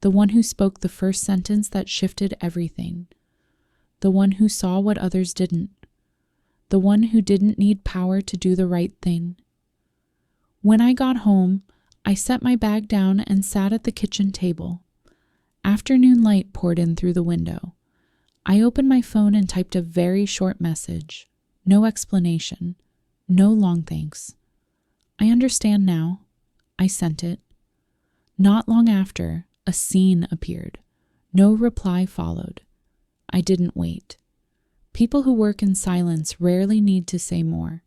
A: the one who spoke the first sentence that shifted everything, the one who saw what others didn't, the one who didn't need power to do the right thing. When I got home, I set my bag down and sat at the kitchen table. Afternoon light poured in through the window. I opened my phone and typed a very short message. No explanation. No long thanks. I understand now. I sent it. Not long after, a scene appeared. No reply followed. I didn't wait. People who work in silence rarely need to say more.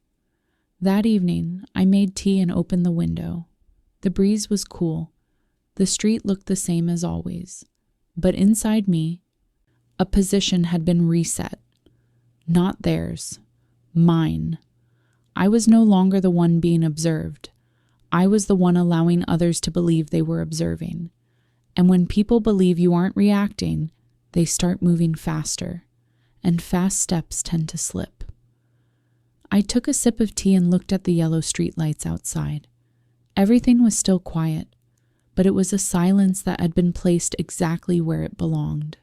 A: That evening, I made tea and opened the window. The breeze was cool. The street looked the same as always. But inside me, a position had been reset. Not theirs. Mine. I was no longer the one being observed. I was the one allowing others to believe they were observing. And when people believe you aren't reacting, they start moving faster. And fast steps tend to slip. I took a sip of tea and looked at the yellow streetlights outside. Everything was still quiet, but it was a silence that had been placed exactly where it belonged.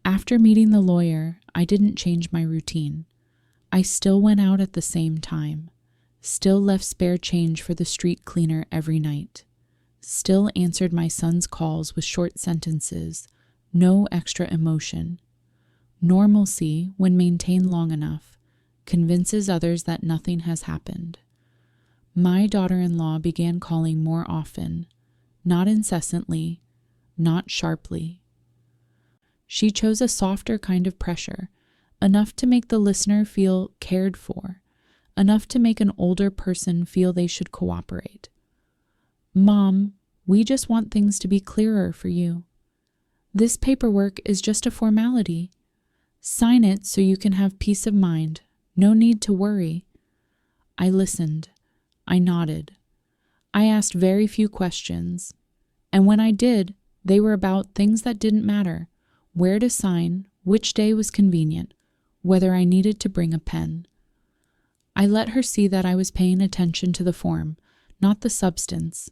A: After meeting the lawyer, I didn't change my routine. I still went out at the same time, still left spare change for the street cleaner every night, still answered my son's calls with short sentences, no extra emotion. Normalcy, when maintained long enough, convinces others that nothing has happened. My daughter-in-law began calling more often, not incessantly, not sharply. She chose a softer kind of pressure, enough to make the listener feel cared for, enough to make an older person feel they should cooperate. "Mom, we just want things to be clearer for you. This paperwork is just a formality. Sign it so you can have peace of mind. No need to worry." I listened. I nodded. I asked very few questions. And when I did, they were about things that didn't matter. Where to sign, which day was convenient, whether I needed to bring a pen. I let her see that I was paying attention to the form, not the substance.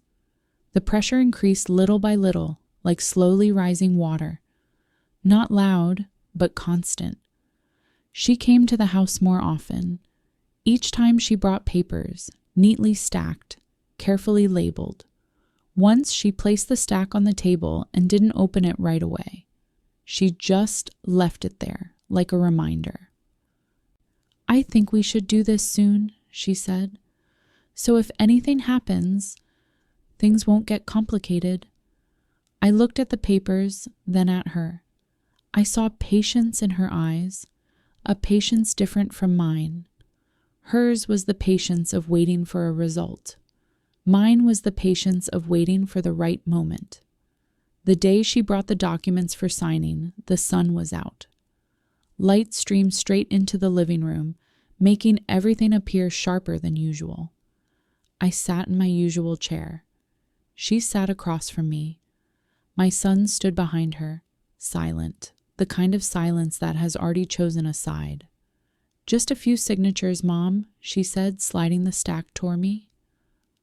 A: The pressure increased little by little, like slowly rising water. Not loud, but constant. She came to the house more often. Each time she brought papers, neatly stacked, carefully labeled. Once she placed the stack on the table and didn't open it right away. She just left it there, like a reminder. "I think we should do this soon," she said. "So if anything happens, things won't get complicated." I looked at the papers, then at her. I saw patience in her eyes, a patience different from mine. Hers was the patience of waiting for a result. Mine was the patience of waiting for the right moment. The day she brought the documents for signing, the sun was out. Light streamed straight into the living room, making everything appear sharper than usual. I sat in my usual chair. She sat across from me. My son stood behind her, silent, the kind of silence that has already chosen a side. "Just a few signatures, Mom," she said, sliding the stack toward me.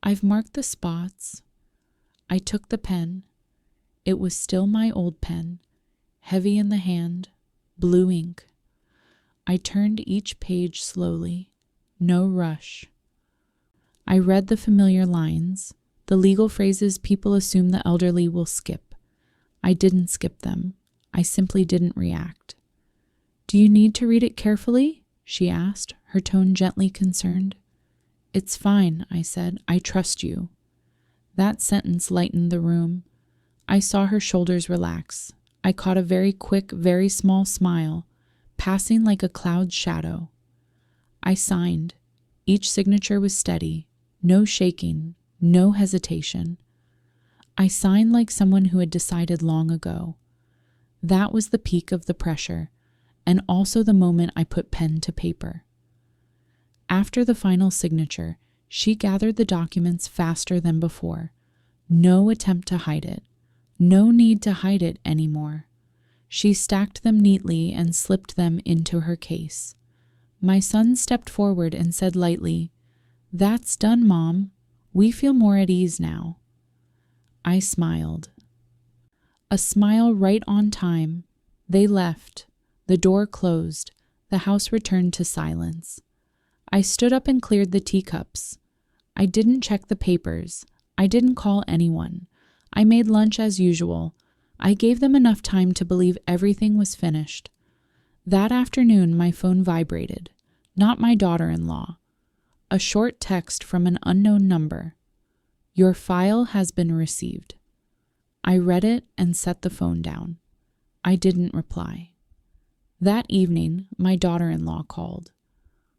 A: "I've marked the spots." I took the pen. It was still my old pen, heavy in the hand, blue ink. I turned each page slowly, no rush. I read the familiar lines, the legal phrases people assume the elderly will skip. I didn't skip them. I simply didn't react. "Do you need to read it carefully?" she asked, her tone gently concerned. "It's fine," I said. "I trust you." That sentence lightened the room. I saw her shoulders relax. I caught a very quick, very small smile, passing like a cloud's shadow. I signed. Each signature was steady, no shaking, no hesitation. I signed like someone who had decided long ago. That was the peak of the pressure, and also the moment I put pen to paper. After the final signature, she gathered the documents faster than before. No attempt to hide it. No need to hide it anymore. She stacked them neatly and slipped them into her case. My son stepped forward and said lightly, "That's done, Mom. We feel more at ease now." I smiled. A smile right on time. They left. The door closed. The house returned to silence. I stood up and cleared the teacups. I didn't check the papers. I didn't call anyone. I made lunch as usual. I gave them enough time to believe everything was finished. That afternoon, my phone vibrated. Not my daughter-in-law. A short text from an unknown number. "Your file has been received." I read it and set the phone down. I didn't reply. That evening, my daughter-in-law called.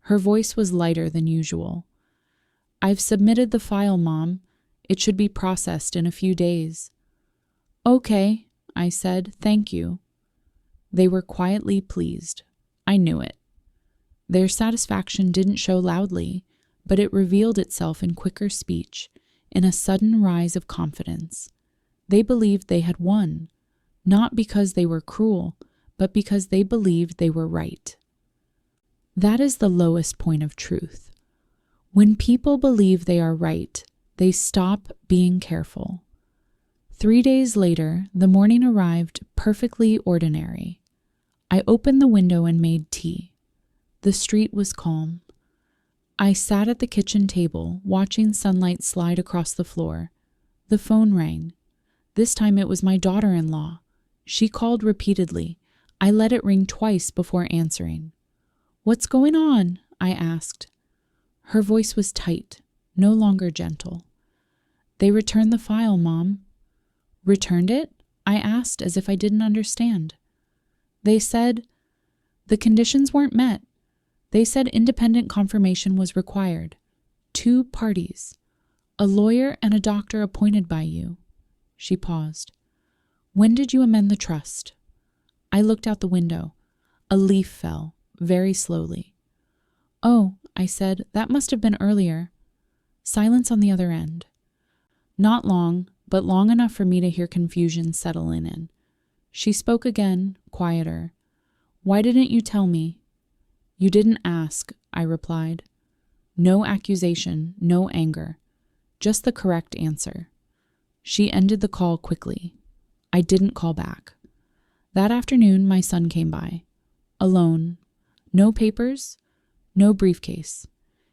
A: Her voice was lighter than usual. "I've submitted the file, Mom. It should be processed in a few days." "Okay," I said, "thank you." They were quietly pleased. I knew it. Their satisfaction didn't show loudly, but it revealed itself in quicker speech, in a sudden rise of confidence. They believed they had won, not because they were cruel, but because they believed they were right. That is the lowest point of truth. When people believe they are right, they stop being careful. 3 days later, the morning arrived perfectly ordinary. I opened the window and made tea. The street was calm. I sat at the kitchen table, watching sunlight slide across the floor. The phone rang. This time it was my daughter-in-law. She called repeatedly. I let it ring twice before answering. "What's going on?" I asked. Her voice was tight, no longer gentle. "They returned the file, Mom." "Returned it?" I asked, as if I didn't understand. "They said the conditions weren't met. They said independent confirmation was required. 2 parties. A lawyer and a doctor appointed by you." She paused. "When did you amend the trust?" I looked out the window. A leaf fell, very slowly. "Oh," I said, "that must have been earlier." Silence on the other end. Not long, but long enough for me to hear confusion settle in. She spoke again, quieter. "Why didn't you tell me?" "You didn't ask," I replied. No accusation, no anger. Just the correct answer. She ended the call quickly. I didn't call back. That afternoon, my son came by. Alone. No papers, no briefcase.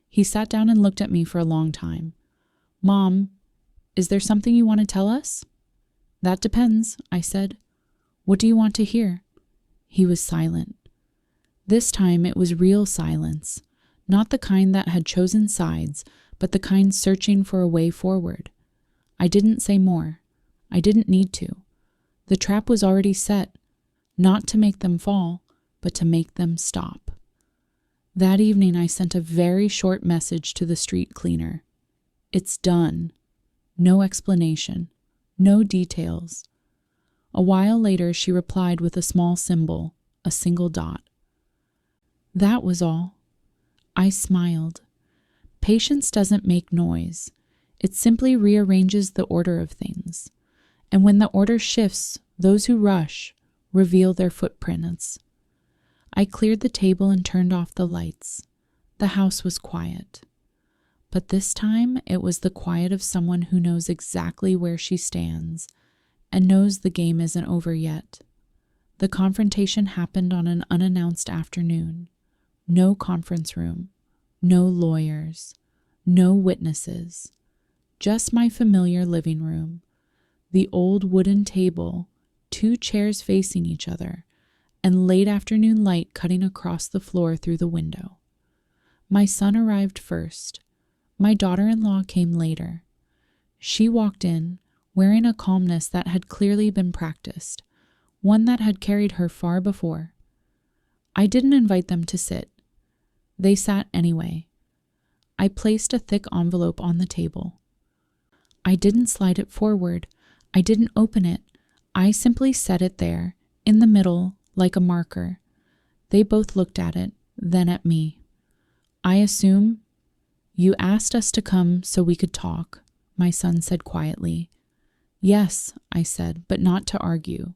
A: He sat down and looked at me for a long time. "Mom, is there something you want to tell us?" "That depends," I said. "What do you want to hear?" He was silent. This time it was real silence, not the kind that had chosen sides, but the kind searching for a way forward. I didn't say more. I didn't need to. The trap was already set, not to make them fall, but to make them stop. That evening I sent a very short message to the street cleaner. "It's done." No explanation. No details. A while later she replied with a small symbol, a single dot. That was all. I smiled. Patience doesn't make noise. It simply rearranges the order of things. And when the order shifts, those who rush reveal their footprints. I cleared the table and turned off the lights. The house was quiet. But this time it was the quiet of someone who knows exactly where she stands and knows the game isn't over yet. The confrontation happened on an unannounced afternoon. No conference room, no lawyers, no witnesses. Just my familiar living room, the old wooden table, 2 chairs facing each other, and late afternoon light cutting across the floor through the window. My son arrived first. My daughter-in-law came later. She walked in, wearing a calmness that had clearly been practiced, one that had carried her far before. I didn't invite them to sit. They sat anyway. I placed a thick envelope on the table. I didn't slide it forward. I didn't open it. I simply set it there, in the middle, like a marker. They both looked at it, then at me. "I assume you asked us to come so we could talk," my son said quietly. "Yes," I said, "but not to argue."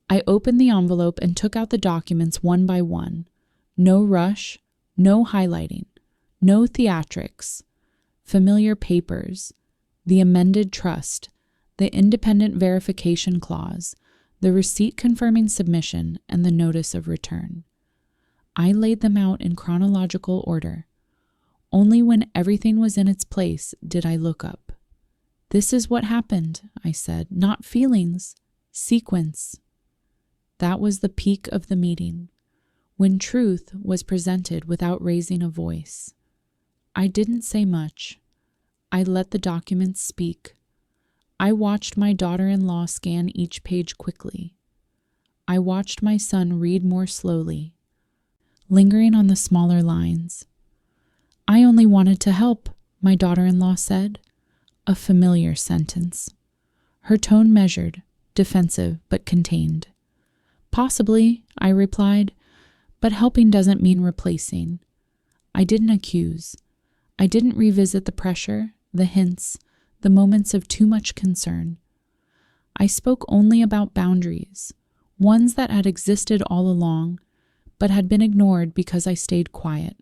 A: I opened the envelope and took out the documents one by one. No rush, no highlighting, no theatrics. Familiar papers, the amended trust, the independent verification clause, the receipt confirming submission, and the notice of return. I laid them out in chronological order. Only when everything was in its place did I look up. "This is what happened," I said. "Not feelings, sequence." That was the peak of the meeting, when truth was presented without raising a voice. I didn't say much. I let the documents speak. I watched my daughter-in-law scan each page quickly. I watched my son read more slowly, lingering on the smaller lines. "I only wanted to help," my daughter-in-law said. A familiar sentence. Her tone measured, defensive, but contained. "Possibly," I replied, "but helping doesn't mean replacing." I didn't accuse. I didn't revisit the pressure, the hints, the moments of too much concern. I spoke only about boundaries, ones that had existed all along, but had been ignored because I stayed quiet.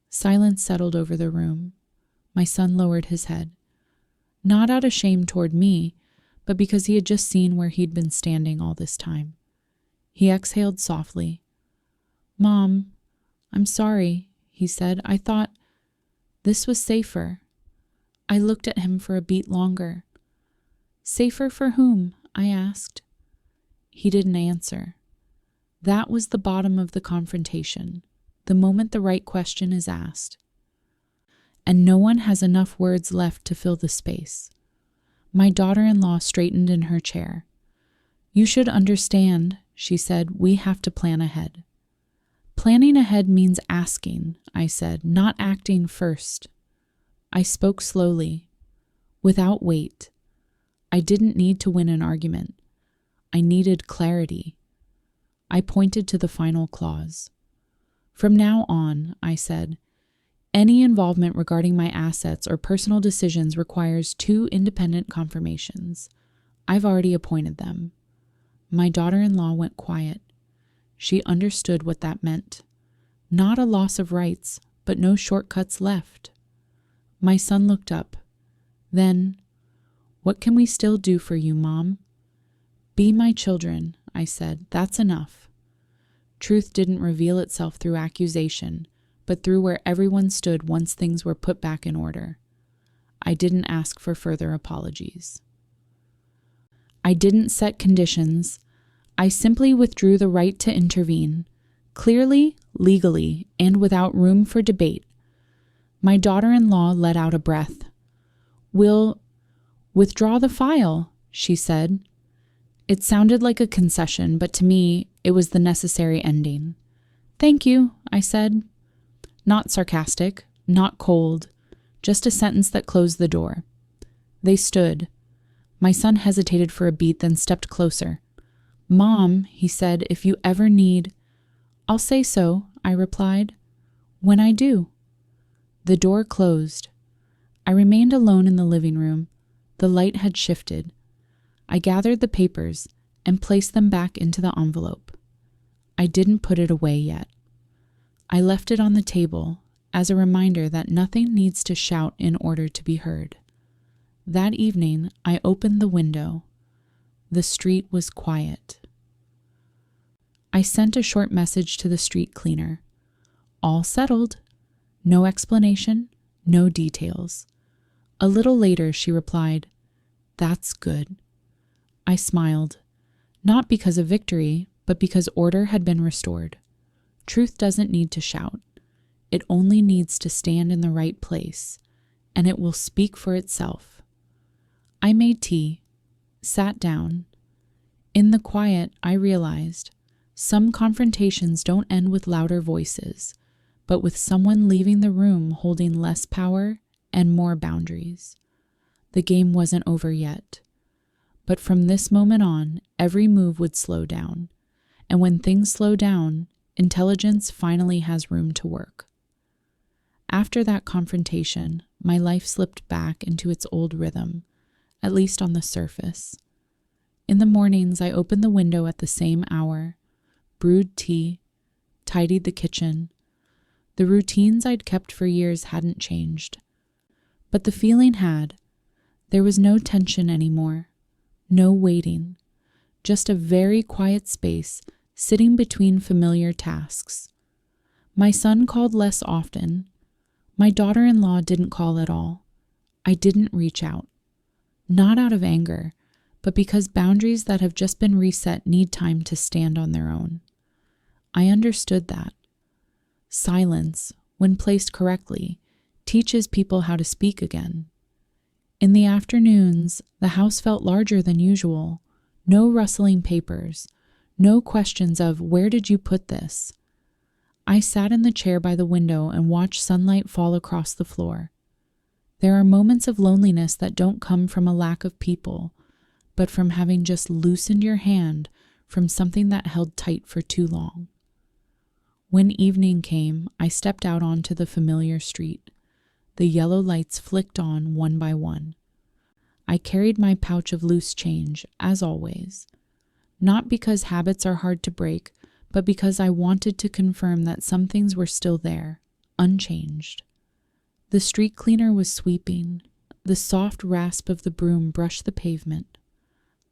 A: Silence settled over the room. My son lowered his head. Not out of shame toward me, but because he had just seen where he'd been standing all this time. He exhaled softly. "Mom, I'm sorry," he said. "I thought this was safer." I looked at him for a beat longer. "Safer for whom?" I asked. He didn't answer. That was the bottom of the confrontation, the moment the right question is asked. And no one has enough words left to fill the space. My daughter-in-law straightened in her chair. "You should understand," she said, "we have to plan ahead." "Planning ahead means asking," I said, "not acting first." I spoke slowly, without weight. I didn't need to win an argument. I needed clarity. I pointed to the final clause. "From now on," I said, "any involvement regarding my assets or personal decisions requires 2 independent confirmations. I've already appointed them." My daughter-in-law went quiet. She understood what that meant. Not a loss of rights, but no shortcuts left. My son looked up. Then, "What can we still do for you, Mom?" "Be my children," I said. "That's enough." Truth didn't reveal itself through accusation, but through where everyone stood once things were put back in order. I didn't ask for further apologies. I didn't set conditions. I simply withdrew the right to intervene, clearly, legally, and without room for debate. My daughter-in-law let out a breath. "We'll withdraw the file," she said. It sounded like a concession, but to me, it was the necessary ending. "Thank you," I said. Not sarcastic, not cold, just a sentence that closed the door. They stood. My son hesitated for a beat, then stepped closer. "Mom," he said, "if you ever need—" "I'll say so," I replied. "When I do." The door closed. I remained alone in the living room. The light had shifted. I gathered the papers and placed them back into the envelope. I didn't put it away yet. I left it on the table as a reminder that nothing needs to shout in order to be heard. That evening, I opened the window. The street was quiet. I sent a short message to the street cleaner. All settled. No explanation, no details. A little later, she replied, "That's good." I smiled, not because of victory, but because order had been restored. Truth doesn't need to shout. It only needs to stand in the right place, and it will speak for itself. I made tea, sat down. In the quiet, I realized some confrontations don't end with louder voices, but with someone leaving the room holding less power and more boundaries. The game wasn't over yet. But from this moment on, every move would slow down. And when things slow down, intelligence finally has room to work. After that confrontation, my life slipped back into its old rhythm, at least on the surface. In the mornings, I opened the window at the same hour, brewed tea, tidied the kitchen. The routines I'd kept for years hadn't changed. But the feeling had. There was no tension anymore, no waiting, just a very quiet space sitting between familiar tasks. My son called less often. My daughter-in-law didn't call at all. I didn't reach out. Not out of anger, but because boundaries that have just been reset need time to stand on their own. I understood that. Silence, when placed correctly, teaches people how to speak again. In the afternoons, the house felt larger than usual. No rustling papers, no questions of, "Where did you put this?" I sat in the chair by the window and watched sunlight fall across the floor. There are moments of loneliness that don't come from a lack of people, but from having just loosened your hand from something that held tight for too long. When evening came, I stepped out onto the familiar street. The yellow lights flicked on one by one. I carried my pouch of loose change, as always. Not because habits are hard to break, but because I wanted to confirm that some things were still there, unchanged. The street cleaner was sweeping. The soft rasp of the broom brushed the pavement.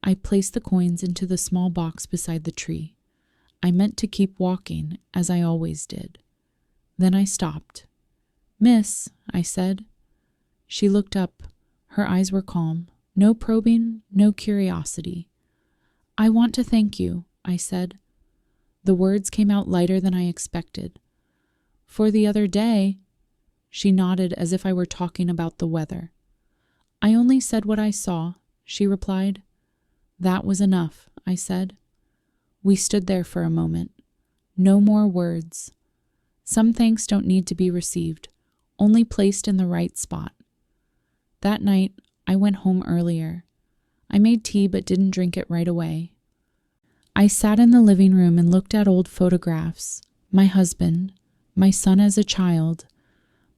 A: I placed the coins into the small box beside the tree. I meant to keep walking, as I always did. Then I stopped. "Miss," I said. She looked up. Her eyes were calm. No probing, no curiosity. "I want to thank you," I said. The words came out lighter than I expected. "For the other day," she nodded as if I were talking about the weather. "I only said what I saw," she replied. "That was enough," I said. We stood there for a moment. No more words. Some thanks don't need to be received, only placed in the right spot. That night, I went home earlier. I made tea but didn't drink it right away. I sat in the living room and looked at old photographs, my husband, my son as a child,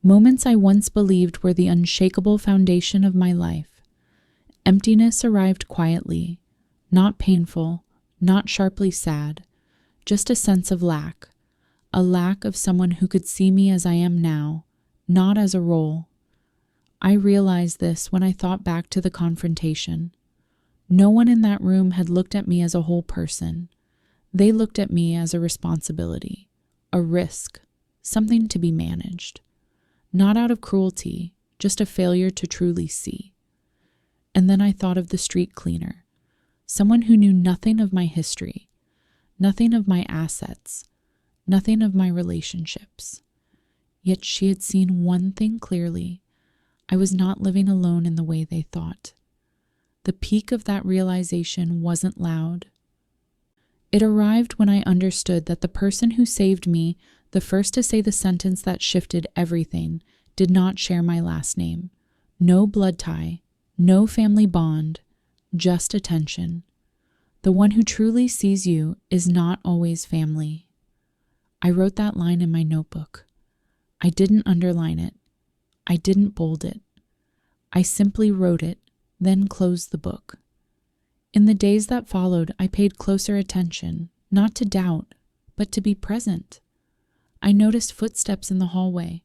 A: moments I once believed were the unshakable foundation of my life. Emptiness arrived quietly, not painful, not sharply sad, just a sense of lack, a lack of someone who could see me as I am now, not as a role. I realized this when I thought back to the confrontation. No one in that room had looked at me as a whole person. They looked at me as a responsibility, a risk, something to be managed. Not out of cruelty, just a failure to truly see. And then I thought of the street cleaner, someone who knew nothing of my history, nothing of my assets, nothing of my relationships. Yet she had seen one thing clearly. I was not living alone in the way they thought. The peak of that realization wasn't loud. It arrived when I understood that the person who saved me, the first to say the sentence that shifted everything, did not share my last name. No blood tie, no family bond, just attention. The one who truly sees you is not always family. I wrote that line in my notebook. I didn't underline it. I didn't bold it. I simply wrote it, then closed the book. In the days that followed, I paid closer attention, not to doubt, but to be present. I noticed footsteps in the hallway,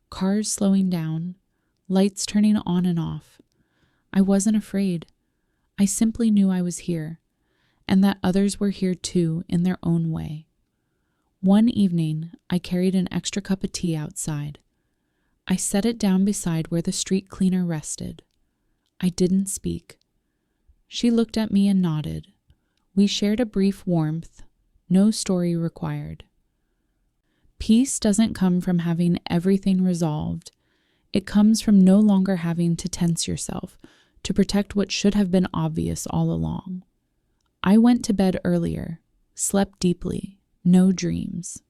A: cars slowing down, lights turning on and off. I wasn't afraid. I simply knew I was here, and that others were here too in their own way. One evening, I carried an extra cup of tea outside. I set it down beside where the street cleaner rested. I didn't speak. She looked at me and nodded. We shared a brief warmth, no story required. Peace doesn't come from having everything resolved. It comes from no longer having to tense yourself to protect what should have been obvious all along. I went to bed earlier, slept deeply, no dreams.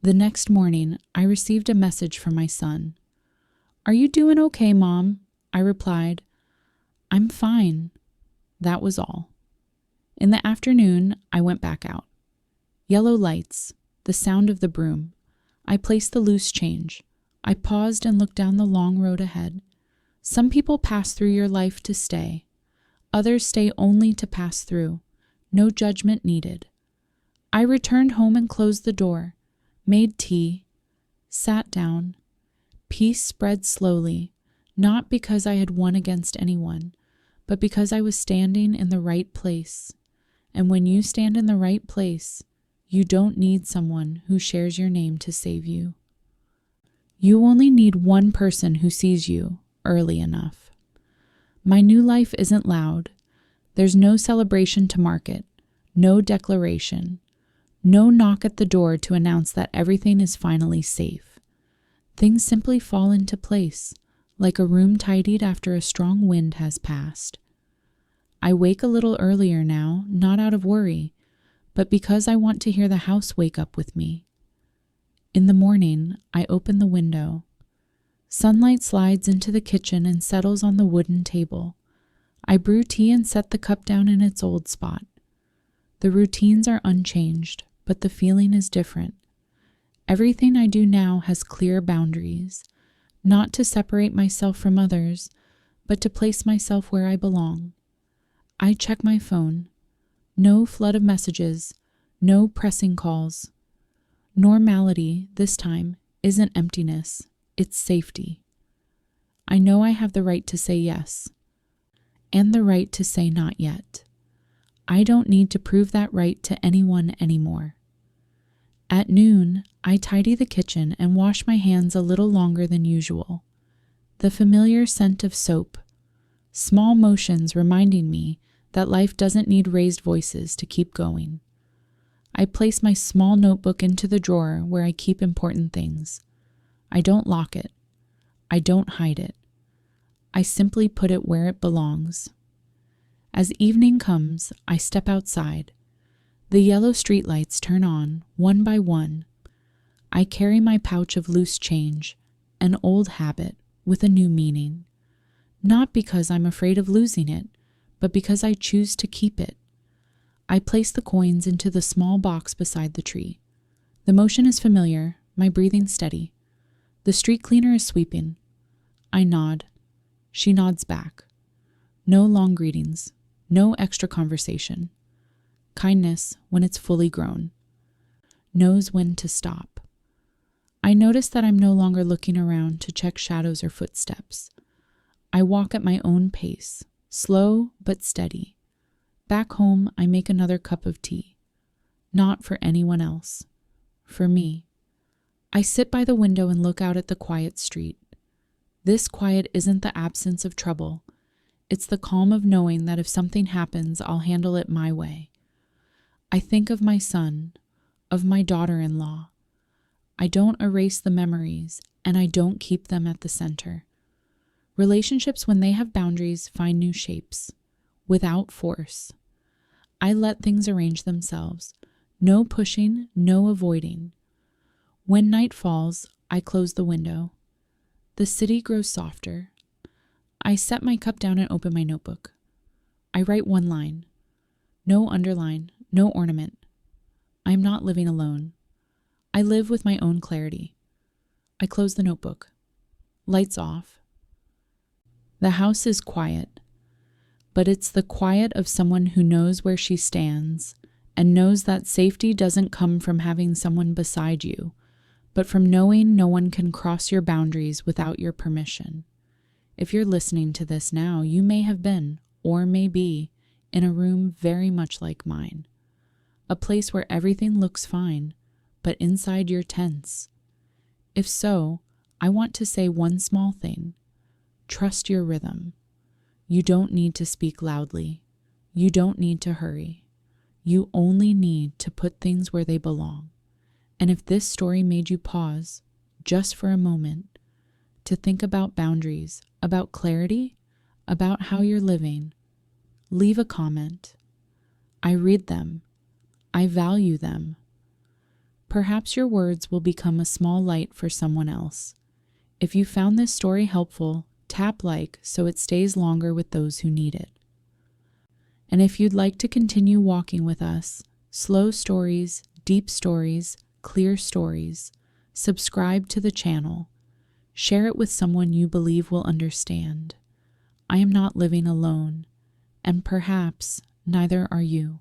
A: The next morning, I received a message from my son. "Are you doing okay, Mom?" I replied. "I'm fine." That was all. In the afternoon, I went back out. Yellow lights, the sound of the broom. I placed the loose change. I paused and looked down the long road ahead. Some people pass through your life to stay. Others stay only to pass through. No judgment needed. I returned home and closed the door. made tea, sat down. Peace spread slowly, not because I had won against anyone, but because I was standing in the right place. And when you stand in the right place, you don't need someone who shares your name to save you. You only need one person who sees you early enough. My new life isn't loud. There's no celebration to mark it, no declaration, no knock at the door to announce that everything is finally safe. Things simply fall into place, like a room tidied after a strong wind has passed. I wake a little earlier now, not out of worry, but because I want to hear the house wake up with me. In the morning, I open the window. Sunlight slides into the kitchen and settles on the wooden table. I brew tea and set the cup down in its old spot. The routines are unchanged, but the feeling is different. Everything I do now has clear boundaries, not to separate myself from others, but to place myself where I belong. I check my phone. No flood of messages, no pressing calls. Normality, this time, isn't emptiness, it's safety. I know I have the right to say yes, and the right to say not yet. I don't need to prove that right to anyone anymore. At noon, I tidy the kitchen and wash my hands a little longer than usual. The familiar scent of soap, small motions reminding me that life doesn't need raised voices to keep going. I place my small notebook into the drawer where I keep important things. I don't lock it. I don't hide it. I simply put it where it belongs. As evening comes, I step outside. The yellow streetlights turn on, one by one. I carry my pouch of loose change, an old habit with a new meaning. Not because I'm afraid of losing it, but because I choose to keep it. I place the coins into the small box beside the tree. The motion is familiar, my breathing steady. The street cleaner is sweeping. I nod. She nods back. No long greetings, no extra conversation. Kindness when it's fully grown. Knows when to stop. I notice that I'm no longer looking around to check shadows or footsteps. I walk at my own pace, slow but steady. Back home, I make another cup of tea. Not for anyone else. For me. I sit by the window and look out at the quiet street. This quiet isn't the absence of trouble. It's the calm of knowing that if something happens, I'll handle it my way. I think of my son, of my daughter-in-law. I don't erase the memories, and I don't keep them at the center. Relationships, when they have boundaries, find new shapes, without force. I let things arrange themselves. No pushing, no avoiding. When night falls, I close the window. The city grows softer. I set my cup down and open my notebook. I write one line. No underline, no ornament. I am not living alone. I live with my own clarity. I close the notebook. Lights off. The house is quiet, but it's the quiet of someone who knows where she stands and knows that safety doesn't come from having someone beside you, but from knowing no one can cross your boundaries without your permission. If you're listening to this now, you may have been, or may be, in a room very much like mine. A place where everything looks fine, but inside you're tense. If so, I want to say one small thing. Trust your rhythm. You don't need to speak loudly. You don't need to hurry. You only need to put things where they belong. And if this story made you pause, just for a moment, to think about boundaries, about clarity, about how you're living, leave a comment. I read them. I value them. Perhaps your words will become a small light for someone else. If you found this story helpful, tap like so it stays longer with those who need it. And if you'd like to continue walking with us, slow stories, deep stories, clear stories, subscribe to the channel. Share it with someone you believe will understand. I am not living alone, and perhaps neither are you.